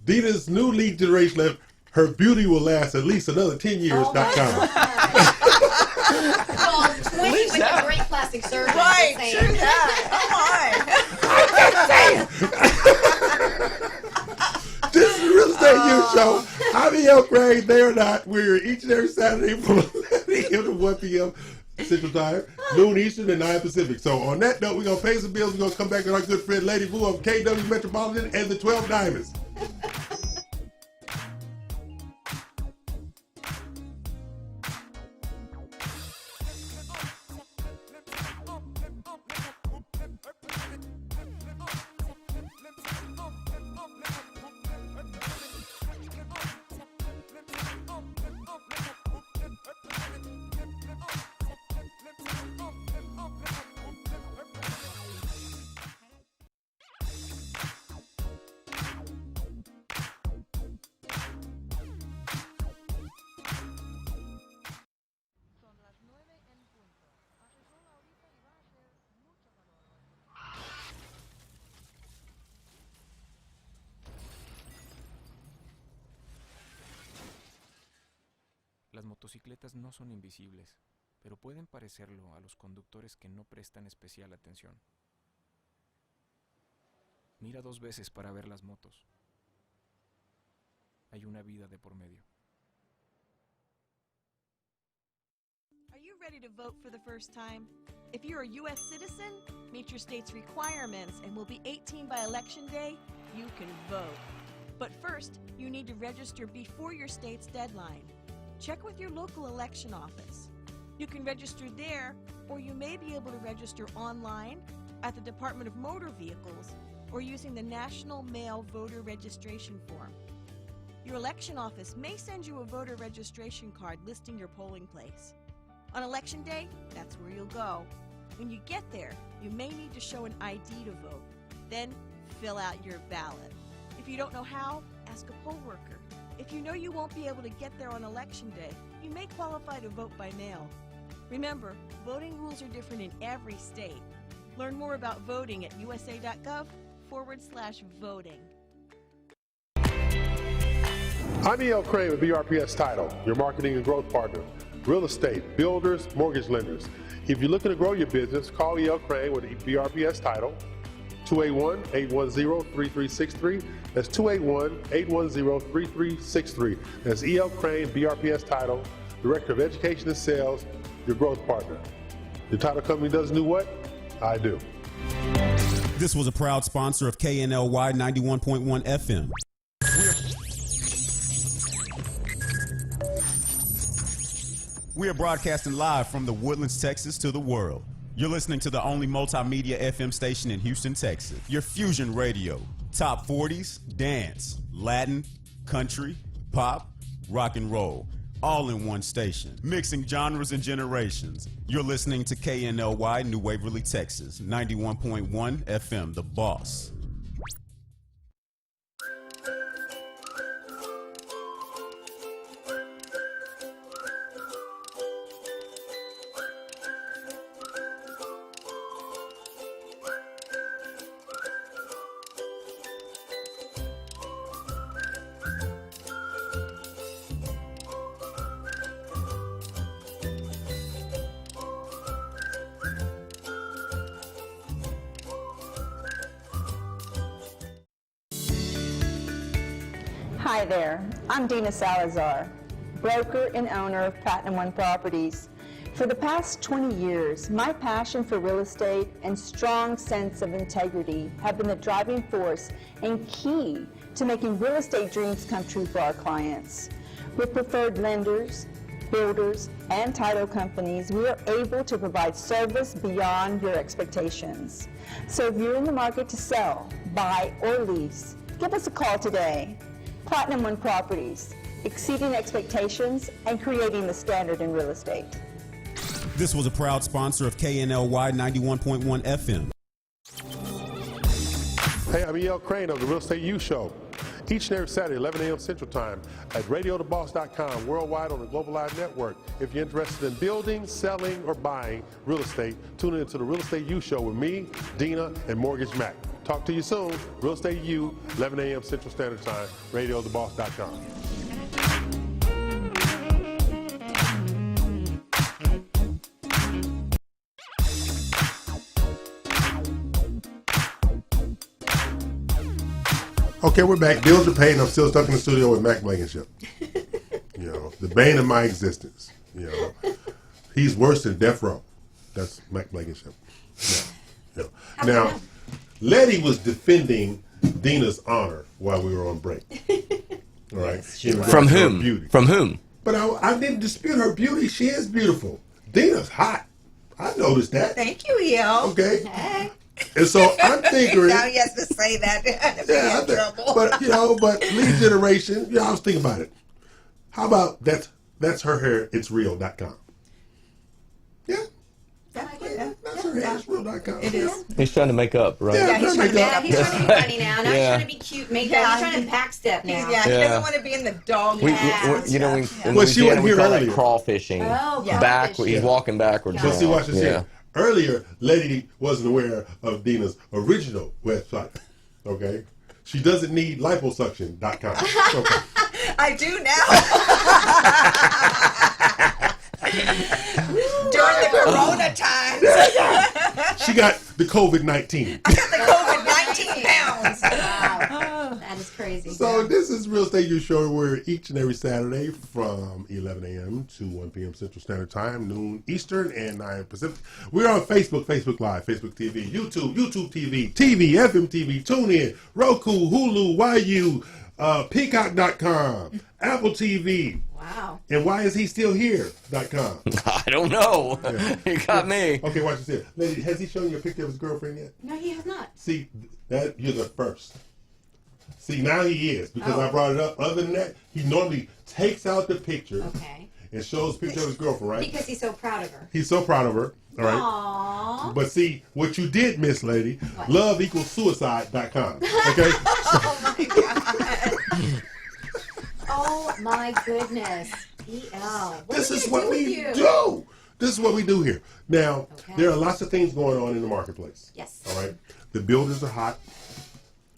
Dina's new lead generation, her beauty will last at least another 10 years. Well, 20 with a great plastic surgeon. Right, sure This is the Real Estate Youth Show. I'm E.L. Craine. They are not. We're each and every Saturday from 11 a.m. to 1 p.m. Central Time, noon Eastern, and 9 Pacific. So on that note, we're going to pay some bills. We're going to come back with our good friend Lady Vu of KW Metropolitan and the 12 Diamonds. Las motocicletas no son invisibles, pero pueden parecerlo a los conductores que no prestan especial atención. Mira 2 veces para ver las motos. Hay una vida de por medio. Are you ready to vote for the first time? If you're a U.S. citizen, meet your state's requirements, and will be 18 by Election Day, you can vote. But first, you need to register before your state's deadline. Check with your local election office. You can register there, or you may be able to register online at the Department of Motor Vehicles or using the National Mail Voter Registration Form. Your election office may send you a voter registration card listing your polling place. On Election Day, that's where you'll go. When you get there, you may need to show an ID to vote. Then, fill out your ballot. If you don't know how, ask a poll worker. If you know you won't be able to get there on Election Day, you may qualify to vote by mail. Remember, voting rules are different in every state. Learn more about voting at usa.gov/voting. I'm E.L. Craine with BRPS Title, your marketing and growth partner. Real estate, builders, mortgage lenders. If you're looking to grow your business, call E.L. Craine with BRPS Title, 281-810-3363. That's 281-810-3363. That's E.L. Craine, BRPS Title, Director of Education and Sales, your growth partner. Your title company doesn't do what? I do. This was a proud sponsor of KNLY 91.1 FM. We are broadcasting live from the Woodlands, Texas to the world. You're listening to the only multimedia FM station in Houston, Texas. Your fusion radio. Top 40s, dance, Latin, country, pop, rock and roll. All in one station. Mixing genres and generations. You're listening to KNLY New Waverly, Texas. 91.1 FM, The Boss. Hi there, I'm Dina Salazar, broker and owner of Platinum One Properties. For the past 20 years, my passion for real estate and strong sense of integrity have been the driving force and key to making real estate dreams come true for our clients. With preferred lenders, builders, and title companies, we are able to provide service beyond your expectations. So if you're in the market to sell, buy, or lease, give us a call today. Platinum One Properties, exceeding expectations and creating the standard in real estate. This was a proud sponsor of KNLY 91.1 FM. Hey, I'm E.L. Craine of the Real Estate U Show. Each and every Saturday, 11 a.m. Central Time at radiotheboss.com, worldwide on the Global Live Network. If you're interested in building, selling, or buying real estate, tune in to the Real Estate U Show with me, Dina, and Mortgage Mack. Talk to you soon. Real Estate U, 11 a.m. Central Standard Time, radiotheboss.com. Okay, we're back. Bills are paid, and I'm still stuck in the studio with Mack Blankenship. You know, the bane of my existence. You know, he's worse than death row. That's Mack Blankenship. Now, Letty was defending Dina's honor while we were on break. All right. From whom? Beauty. From whom? But I didn't dispute her beauty. She is beautiful. Dina's hot. I noticed that. Thank you, E.L. Okay. Hey. And so I'm thinking. Now he has to say that. Yeah, trouble. but lead generation. I was thinking about it. How about that's her hair? It's real.com. Yeah. That's her hair. It's real.com. It is. He's trying to make up, right? Yeah, he's trying to be funny now. Now Yeah. he's trying to be cute makeup. He's trying to back step now. He doesn't want to be in the dog house. In Well, she Louisiana, wasn't we here call that earlier. crawfishing. Oh, Back, crawfishing. he's walking backwards. But see, watch this Yeah. here. Earlier, Lady wasn't aware of Dina's original website. Okay? She doesn't need liposuction.com. Okay. I do now. During the Corona times. She got the COVID-19. I got the COVID-19 pounds. crazy. So yeah. this is Real Estate You Show, where each and every Saturday from 11 a.m. to 1 p.m. Central Standard Time, noon Eastern, and 9 Pacific. We're on Facebook, Facebook Live, Facebook TV, YouTube, YouTube TV, FM TV, TuneIn, Roku, Hulu, YU, Peacock.com, Apple TV. Wow. And why is he still here.com. I don't know. You got me. Okay, watch this here. Lady, has he shown you a picture of his girlfriend yet? No, he has not. See, that you're the first. See, now he is, because Oh. I brought it up. Other than that, he normally takes out the picture Okay. and shows a picture of his girlfriend, right? Because he's so proud of her. He's so proud of her. All right. Aww. But see, what you did miss, lady, What? love=suicide.com. Okay? Oh my goodness. EL. This is what we do. This is what we do here. Now, there are lots of things going on in the marketplace. Yes. All right. The builders are hot.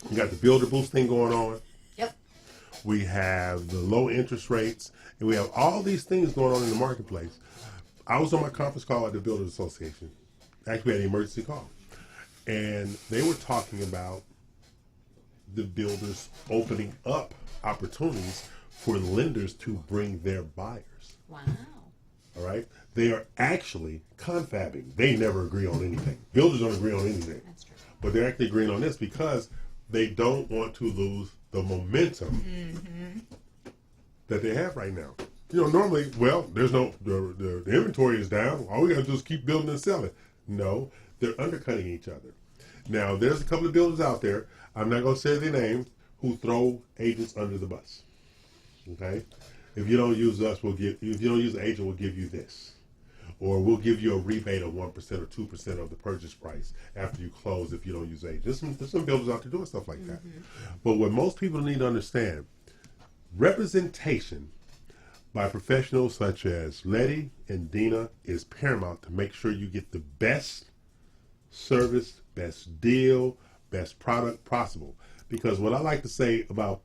You got the builder boost thing going on. Yep. We have the low interest rates, and we have all these things going on in the marketplace. I was on my conference call at the Builders Association. Actually, we had an emergency call. And they were talking about the builders opening up opportunities for lenders to bring their buyers. Wow. All right? They are actually confabbing. They never agree on anything. Builders don't agree on anything. That's true. But they're actually agreeing on this because they don't want to lose the momentum that they have right now. You know, normally, well, there's no, the inventory is down. All we got to do is keep building and selling. No, they're undercutting each other. Now, there's a couple of builders out there, I'm not going to say their names, who throw agents under the bus. Okay? If you don't use us, if you don't use an agent, we'll give you this. Or we'll give you a rebate of 1% or 2% of the purchase price after you close if you don't use agents. There's some builders out there doing stuff like that. But what most people need to understand, representation by professionals such as Letty and Dina is paramount to make sure you get the best service, best deal, best product possible. Because what I like to say about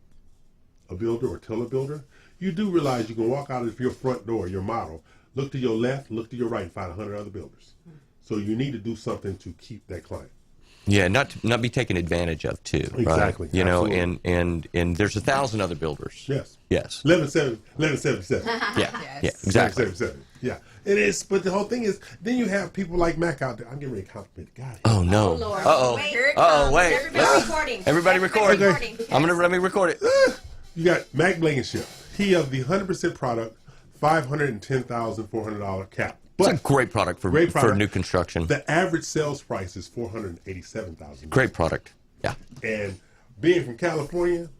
a builder or tell a builder, you do realize you can walk out of your front door, your model, look to your left, look to your right, and find 100 other builders. So you need to do something to keep that client. Yeah, not be taken advantage of too. Exactly. Right? You know, Absolutely. and there's 1,000 other builders. Yes. Yes. 1177. Yeah. Exactly. 1177. Yeah. It is, but the whole thing is, then you have people like Mack out there. I'm getting ready to compliment the guy. Oh no. Lord. Uh-oh. Here it Uh-oh, comes. wait. Everybody recording. Everybody record. recording. Let me record it. You got Mack Blankenship. He has the 100% product, $510,400 cap. It's a great product for new construction. The average sales price is $487,000. Great product. Yeah. And being from California,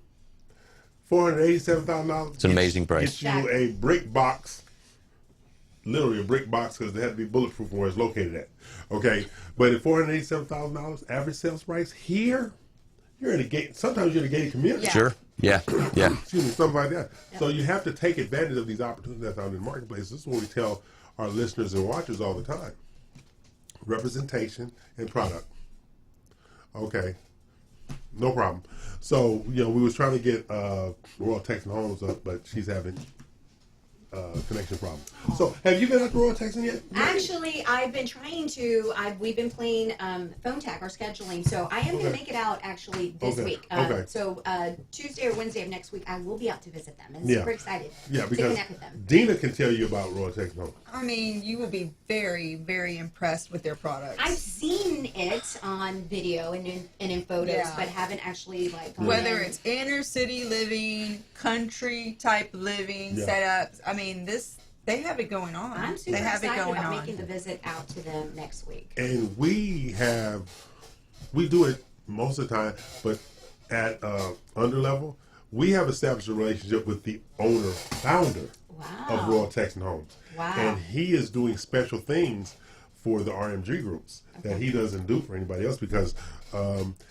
$487,000. It's an amazing price. Gets you a brick box, literally a brick box, because they have to be bulletproof where it's located at. Okay, but at $487,000 average sales price here, you're in a gate. Sometimes you're in a gated community. Yeah. Sure. Yeah. Yeah. Excuse me, something like that. Yeah. So you have to take advantage of these opportunities that's out in the marketplace. This is what we tell our listeners and watchers all the time: representation and product. Okay, no problem. So we was trying to get Royal Texan Homes up, but she's having connection problem. So have you been up to Royal Texan yet? Actually, I've been trying to. We've been playing phone tag or scheduling, so I am going to make it out actually this week. So Tuesday or Wednesday of next week, I will be out to visit them, and super excited to connect with them. Dina can tell you about Royal Texan Homes. I mean, you will be very, very impressed with their products. I've seen it on video and in photos, but haven't actually whether it's inner city living, country type living setups. I mean, they have it going on. I'm super excited about making the visit out to them next week. And we do it most of the time, but at under level, we have established a relationship with the founder of Royal Texan Homes. Wow. And he is doing special things for the RMG groups that he doesn't do for anybody else, because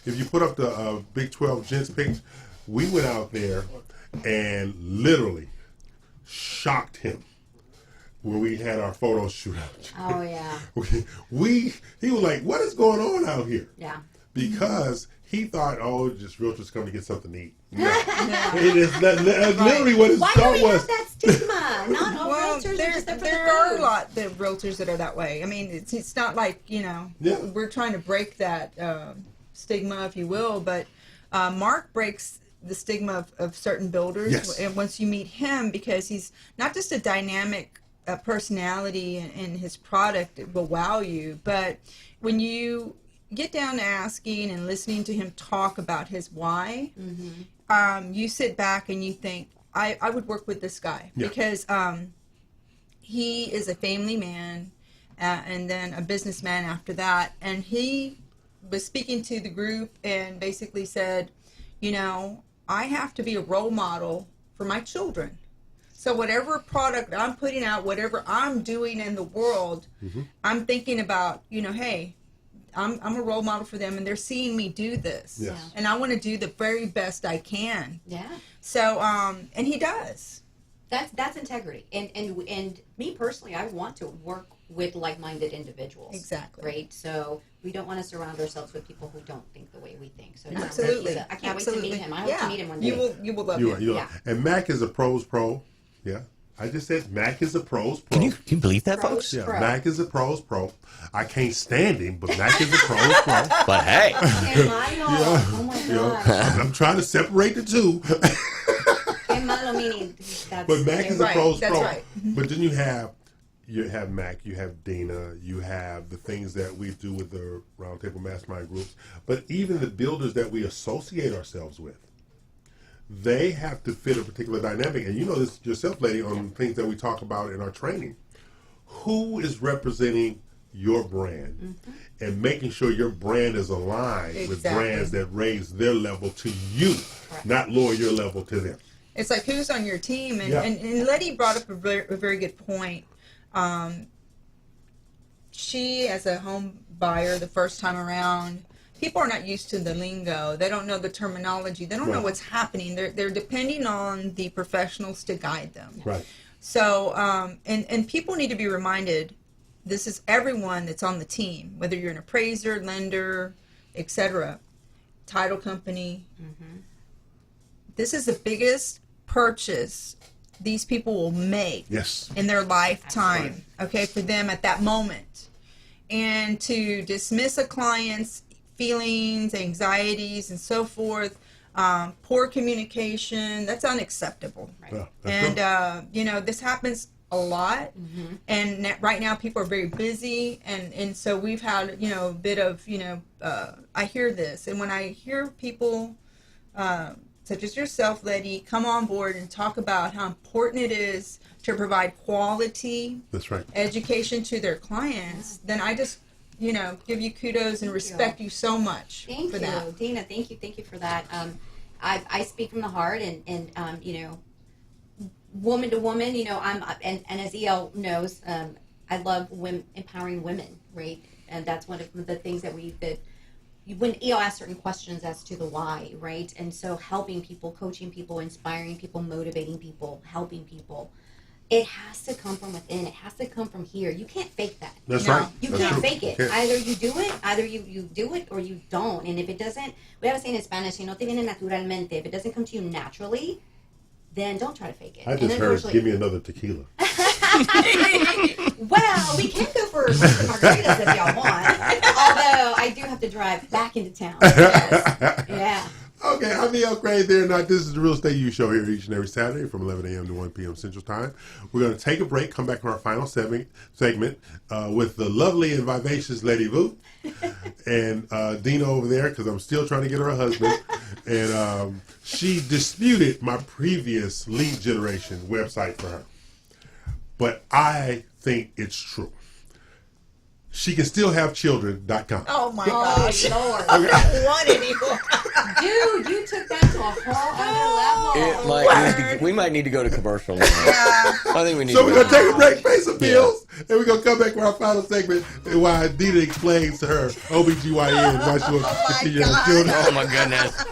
if you put up the BIG12 Gents page, we went out there and literally shocked him when we had our photo shoot out. Oh yeah. He was like, "What is going on out here?" Yeah. Because he thought, "Oh, just realtors coming to get something to eat." No. It is literally what his thought was. Why do we have that stigma? Not all realtors are just there for there are a lot of realtors that are that way. I mean, it's not like we're trying to break that stigma, if you will. But Mark breaks the stigma of certain builders. Yes. And once you meet him, because he's not just a dynamic personality and his product will wow you, but when you get down to asking and listening to him talk about his why, you sit back and you think, I would work with this guy because he is a family man and then a businessman after that. And he was speaking to the group and basically said, you know, I have to be a role model for my children. So whatever product I'm putting out, whatever I'm doing in the world, I'm thinking about, you know, hey, I'm a role model for them and they're seeing me do this. Yes. And I want to do the very best I can. Yeah. So, and he does. That's integrity. And me personally, I want to work with like-minded individuals. Exactly. Right? So we don't want to surround ourselves with people who don't think the way we think. So Absolutely. I can't wait to meet him. I hope to meet him one day. You will love You him. are. And Mack is a pros pro. Yeah. I just said Mack is a pros pro. Can you believe that, folks? Yeah, Mack is a pros pro. I can't stand him, but Mack is a pros pro. But hey. Oh my God. I'm trying to separate the two. Malo meaning that's But Mack is a pros that's pro. right. But then you have Mack, you have Dina, you have the things that we do with the Roundtable Mastermind groups. But even the builders that we associate ourselves with, they have to fit a particular dynamic. And you know this yourself, lady, on things that we talk about in our training. Who is representing your brand and making sure your brand is aligned with brands that raise their level to you, not lower your level to them. It's like who's on your team. And Letty brought up a very good point. She, as a home buyer the first time around, people are not used to the lingo. They don't know the terminology. They don't know what's happening. They're depending on the professionals to guide them. Right. So, and people need to be reminded, this is everyone that's on the team, whether you're an appraiser, lender, etc., title company. This is the biggest purchase these people will make in their lifetime, okay, for them at that moment. And to dismiss a client's feelings, anxieties, and so forth, poor communication, that's unacceptable. And, you know, this happens a lot. And right now people are very busy. And so we've had, you know, a bit of, you know, I hear this. And when I hear people, such as yourself, Letty, come on board and talk about how important it is to provide quality education to their clients, then I just, you know, give you kudos and respect you so much for that. Dina, thank you for that. I speak from the heart and you know, woman to woman, you know, and as EL knows, I love empowering women, right? And that's one of the things that when EL asks certain questions as to the why, right? And so helping people, coaching people, inspiring people, motivating people, helping people, it has to come from within. It has to come from here. You can't fake that. That's right. You That's can't true. fake it. Can't. Either you do it, either you do it, or you don't. And if it doesn't, we have a saying in Spanish, si no te viene naturalmente, if it doesn't come to you naturally, then don't try to fake it. I just heard, give me another tequila. Well, we can go for some margaritas if y'all want. Although I do have to drive back into town. Yes. Yeah. Okay, I'm EL Craine there. Now, this is the Real Estate U Show here each and every Saturday from 11 a.m. to 1 p.m. Central Time. We're going to take a break, come back for our final segment with the lovely and vivacious Lady Vu and Dina over there, because I'm still trying to get her a husband. And she disputed my previous lead generation website for her. But I think it's true. She can still have children.com. Oh my gosh. Lord. I don't want anymore. Dude, you took that to a whole other level. We might need to go to commercial now. I think we need So to we're going to take a break, pay some bills, and we're going to come back for our final segment while Dina explains to her OBGYN why she wants to continue to have children. Oh my goodness.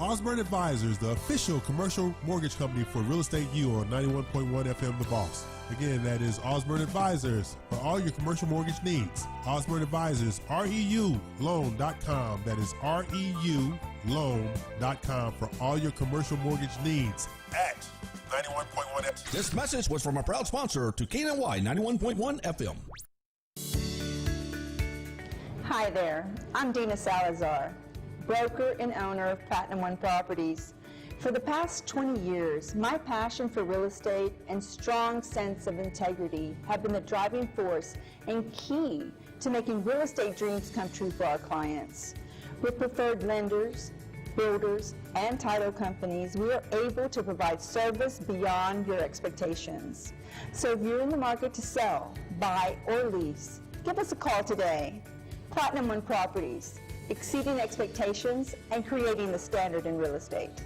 Osborne Advisors, the official commercial mortgage company for Real Estate U on 91.1 FM The Boss. Again, that is Osborne Advisors for all your commercial mortgage needs. Osborne Advisors, REULoan.com. That is REULoan.com for all your commercial mortgage needs at 91.1 FM. This message was from a proud sponsor to KNY 91.1 FM. Hi there, I'm Dina Salazar, broker and owner of Platinum One Properties. For the past 20 years, my passion for real estate and strong sense of integrity have been the driving force and key to making real estate dreams come true for our clients. With preferred lenders, builders, and title companies, we are able to provide service beyond your expectations. So if you're in the market to sell, buy, or lease, give us a call today. Platinum One Properties, exceeding expectations and creating the standard in real estate.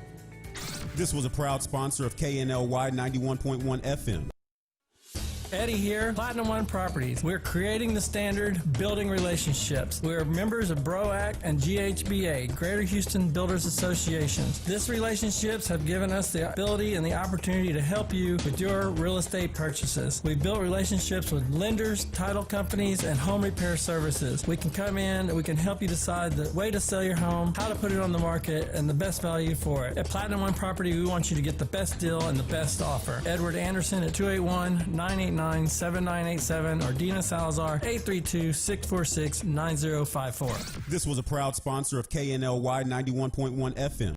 This was a proud sponsor of KNLY 91.1 FM. Eddie here, Platinum One Properties. We're creating the standard, building relationships. We're members of BROAC and GHBA, Greater Houston Builders Associations. These relationships have given us the ability and the opportunity to help you with your real estate purchases. We've built relationships with lenders, title companies, and home repair services. We can come in and we can help you decide the way to sell your home, how to put it on the market, and the best value for it. At Platinum One Property, we want you to get the best deal and the best offer. Edward Anderson at 281-989-7987 or Dina Salazar 832-646-9054. This was a proud sponsor of KNLY 91.1 FM.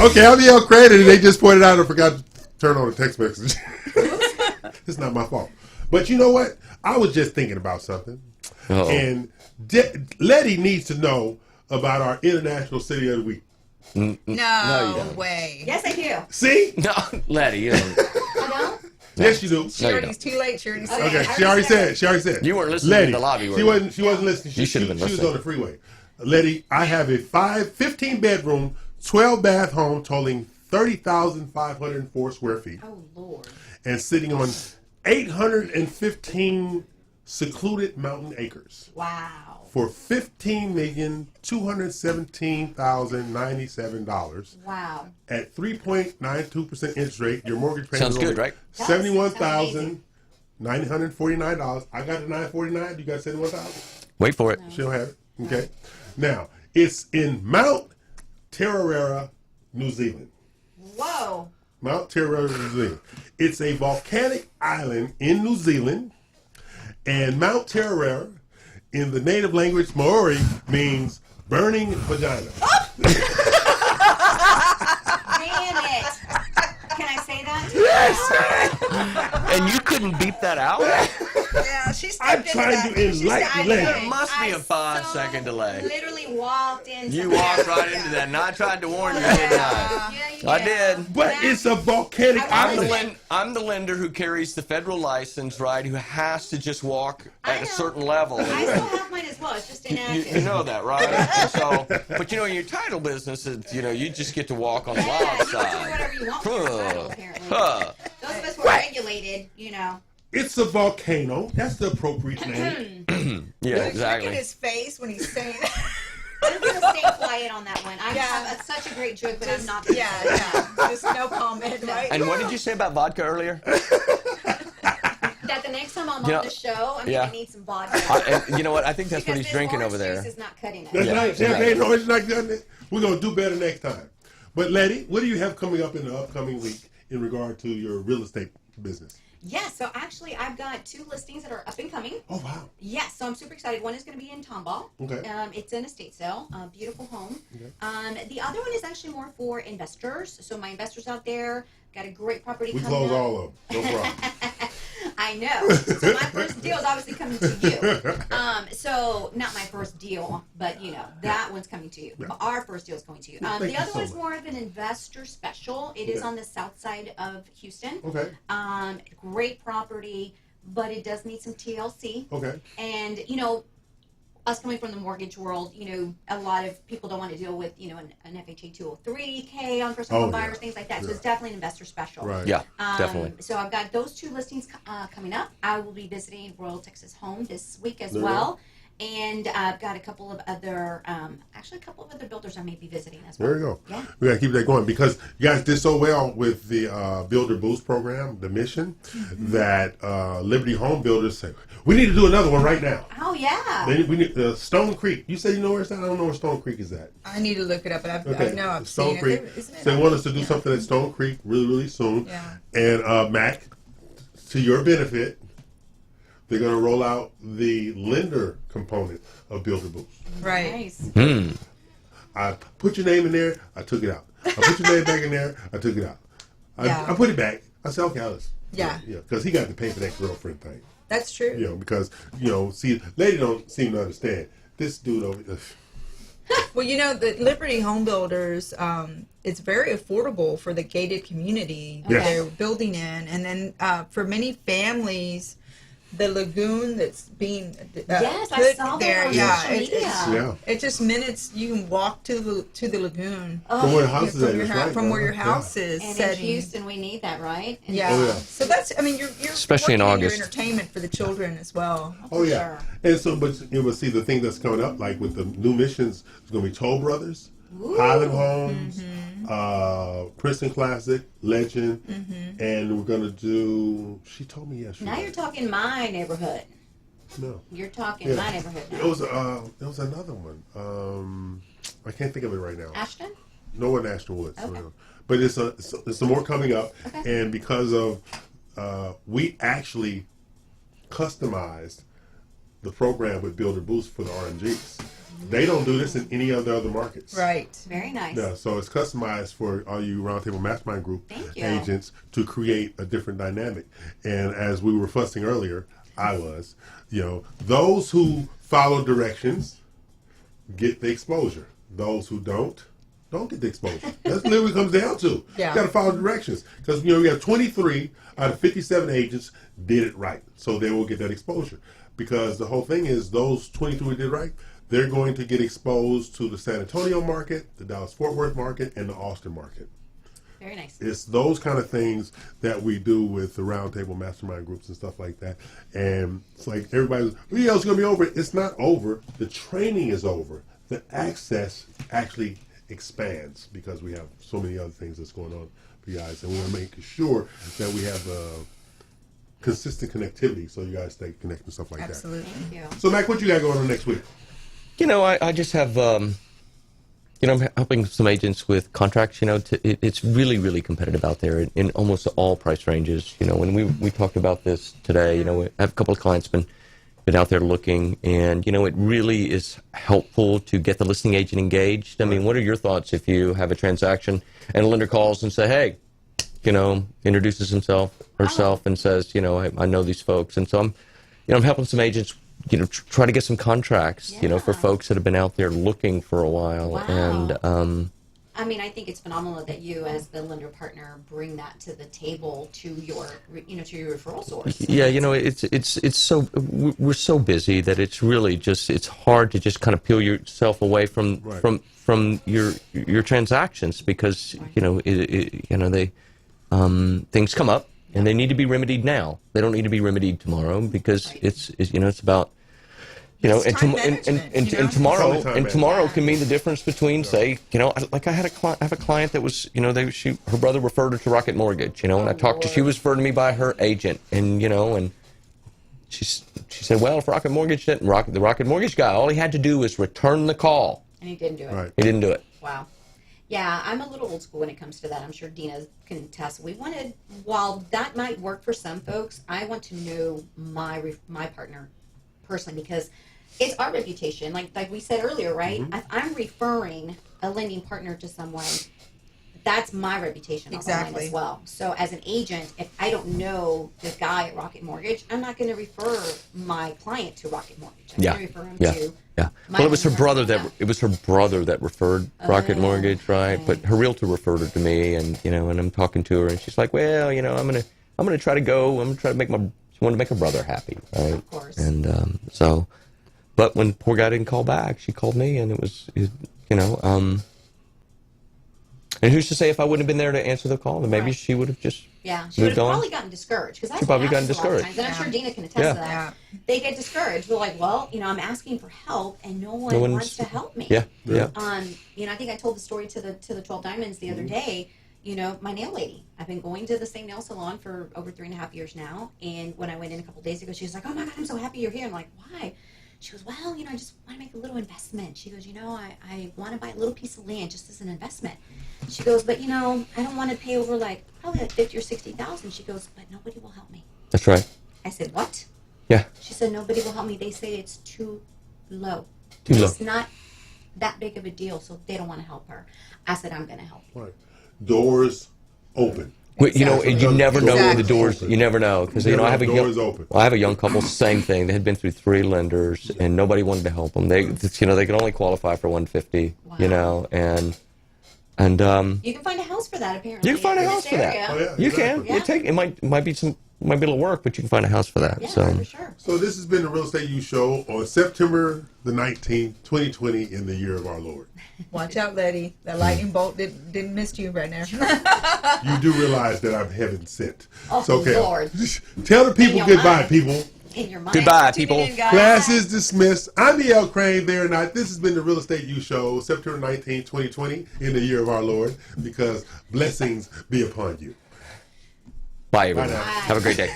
Okay, I'm the Craine, and they just pointed out I forgot to turn on the text message. It's not my fault. But you know what? I was just thinking about something. Uh-oh. And Letty needs to know about our International City of the Week. No way. Yes, I do. See? No, Letty, you don't. I don't? Yes, you do. She already, it's too late. She already said. Okay, she already said. She already said. You weren't listening Letty, in the lobby, were she you? wasn't. She wasn't listening. You should have been listening. She was on the freeway. Letty, I have a 15 bedroom, 12 bath home totaling 30,504 square feet. Oh Lord. And sitting on 815 secluded mountain acres. Wow. For $15,217,097. Wow. At 3.92% interest rate, your mortgage payment Sounds good, right? $71,949. I got the $949. You got $71,000. Wait for it. She don't have it. Okay. Now it's in Mount Terrera, New Zealand. Whoa. Mount Terrera, New Zealand. It's a volcanic island in New Zealand, and Mount Terrera, in the native language Maori, means burning vagina. Damn it. Can I say that? Yes. And you couldn't beep that out? Yeah, she's. I'm trying to enlighten Letty. There must be a 5-second delay. Literally walked into You walked right into that, and I tried to warn you, didn't I? Yeah, I did. But it's a volcanic island. I'm the lender who carries the federal license, right, who has to just walk at a certain level. I still have mine as well. It's just inactive. You know that, right? And so, but in your title business, you just get to walk on the wild side. You can do whatever you want with your title, apparently. Those of us who are regulated, It's a volcano. That's the appropriate name. Yeah, exactly. Look at his face when he's saying that. I'm going to stay quiet on that one. I have such a great joke, but I'm not. Yeah. Just no comment, right? And what did you say about vodka earlier? That the next time I'm on the show, I'm going to need some vodka. And you know what? I think that's what he's drinking over there. Juice is not cutting it. That's right. Champagne orange is not cutting it. We're going to do better next time. But Letty, what do you have coming up in the upcoming week in regard to your real estate business? Yeah, so actually I've got 2 listings that are up and coming. Oh, wow. Yeah, so I'm super excited. One is going to be in Tomball. Okay. It's an estate sale, a beautiful home. Okay. The other one is actually more for investors. So my investors out there got a great property We coming close up. all of them. No I know. So my first deal is obviously coming to you. So not my first deal, but that one's coming to you. Yeah. Our first deal is going to you. Thank The you other so one's much. more of an investor special. It is Okay. on the south side of Houston. Okay. Great property, but it does need some TLC. Okay. And us coming from the mortgage world, a lot of people don't want to deal with, an FHA 203K on first home buyers, things like that. So Yeah. it's definitely an investor special. Right. Yeah, definitely. So I've got those two listings coming up. I will be visiting Royal Texas Home this week as There you well. And I've got a couple of other builders I may be visiting as well. There you go. Yeah. We got to keep that going because you guys did so well with the Builder Boost program, the mission, that Liberty Home Builders said, we need to do another one right now. Oh, yeah. We need Stone Creek. You say you know where it's at? I don't know where Stone Creek is at. I need to look it up, but I know I've Stone seen Creek. it. Isn't it They want us to do something at Stone Creek really, really soon. Yeah. And Mack, to your benefit, they're going to roll out the lender component of Builder Boost. Right. Nice. I put your name in there, I took it out. I put your name back in there, I took it out. I put it back. I said, okay, Alice. Yeah. Because he got to pay for that girlfriend thing. That's true. Because, see, lady don't seem to understand. This dude over there. Well, the Liberty Home Builders, it's very affordable for the gated community that Yes. they're building in. And then for many families, the lagoon that's being Yes, I put saw that there, on yeah, social media. it's just minutes you can walk to the lagoon From where the house is at, from your that's house, right, from where your yeah. house is. And setting. in Houston, we need that, right? And Yeah. Oh, yeah. So that's, you're Especially in working your August. entertainment for the children as well. Oh, yeah. And so, but you will see the thing that's coming up, like with the new missions, it's going to be Toll Brothers, Highland Homes, Princeton Classic, Legend, and we're going to do, she told me yesterday. Now you're talking my neighborhood. No. You're talking Yeah. my neighborhood now. It was another one. I can't think of it right now. Ashton? No one Ashton Woods. Okay. But it's some more coming up, Okay. and because of we actually customized the program with Builder Boost for the RMGs. They don't do this in any of the other markets. Right. Very nice. Yeah, so it's customized for all you Roundtable Mastermind Group Thank you. agents to create a different dynamic. And as we were fussing earlier, those who follow directions get the exposure. Those who don't get the exposure. That's literally what it comes down to. Yeah. You got to follow directions. Because, we have 23 out of 57 agents did it right. So they will get that exposure. Because the whole thing is those 23 who did it right, they're going to get exposed to the San Antonio market, the Dallas-Fort Worth market, and the Austin market. Very nice. It's those kind of things that we do with the roundtable mastermind groups and stuff like that. And it's like everybody's, it's going to be over. It's not over. The training is over. The access actually expands because we have so many other things that's going on for you guys. And we're making sure that we have consistent connectivity so you guys stay connected and stuff like Absolutely. Thank you. that. So, Mac, what you got going on next week? I just have, I'm helping some agents with contracts. It's really, really competitive out there in almost all price ranges. When we talked about this today, I have a couple of clients been out there looking, and it really is helpful to get the listing agent engaged. I mean, what are your thoughts if you have a transaction and a lender calls and say, hey, introduces himself, herself, and says, I know these folks, and so I'm helping some agents. Try to get some contracts, for folks that have been out there looking for a while. Wow. And I think it's phenomenal that you, as the lender partner, bring that to the table to your, to your referral source. yeah, it's so we're so busy that it's really it's hard to just kind of peel yourself away from your transactions because they things come up. And they need to be remedied now. They don't need to be remedied tomorrow because it's about and tomorrow can mean the difference between say like I have a client that was her brother referred her to Rocket Mortgage and she was referred to me by her agent and and she said, well, if Rocket Mortgage didn't the Rocket Mortgage guy, all he had to do was return the call. And he didn't do it. Right. He didn't do it. Wow. Yeah, I'm a little old school when it comes to that. I'm sure Dina can attest. While that might work for some folks, I want to know my partner personally because it's our reputation. Like we said earlier, right? If I'm referring a lending partner to someone, that's my reputation online as well. So as an agent, if I don't know the guy at Rocket Mortgage, I'm not going to refer my client to Rocket Mortgage. I'm going to refer him to Well, it was her brother that referred Rocket Mortgage, right? But her realtor referred her to me, and and I'm talking to her, and she's like, well, I'm gonna try to go. I'm gonna try to make she wanted to make her brother happy, right? Of course. And so, but when poor guy didn't call back, she called me, and it was, and who's to say if I wouldn't have been there to answer the call, then maybe she would have just she would have moved on. probably gotten discouraged. Because She probably gotten discouraged. And I'm sure Dina can attest to that. They get discouraged. They're like, well, I'm asking for help, and no one wants to help me. Yeah. I think I told the story to the 12 Diamonds the other day. My nail lady. I've been going to the same nail salon for over 3.5 years now. And when I went in a couple days ago, she was like, oh my God, I'm so happy you're here. I'm like, why? She goes, well, I just want to make a little investment. She goes, I want to buy a little piece of land just as an investment. She goes, but I don't want to pay over probably like 50 or 60,000. She goes, but nobody will help me. That's right. I said, what? Yeah. She said, nobody will help me. They say it's too low. Too low. It's not that big of a deal, so they don't want to help her. I said, I'm going to help you. Right. Doors open. Well, you never know when the doors. You never know because I have a young couple. Same thing. They had been through 3 lenders and nobody wanted to help them. They could only qualify for 150. Wow. And you can find a house for that apparently. you can find a house for that. Oh, yeah, You exactly. can. It might be a little work, but you can find a house for that. Yeah, so. for sure. So this has been the Real Estate U Show on September the 19th, 2020, in the year of our Lord. Watch out, Letty. That lightning bolt didn't miss you right now. You do realize that I'm heaven sent. Oh, So, okay. Lord. Tell the people goodbye, people. In your mind. Goodbye, people. Class is dismissed. I'm E.L. Craine. They're not. This has been the Real Estate U Show, September 19th, 2020, in the year of our Lord, because blessings be upon you. Bye, everyone. Bye now. Have a great day.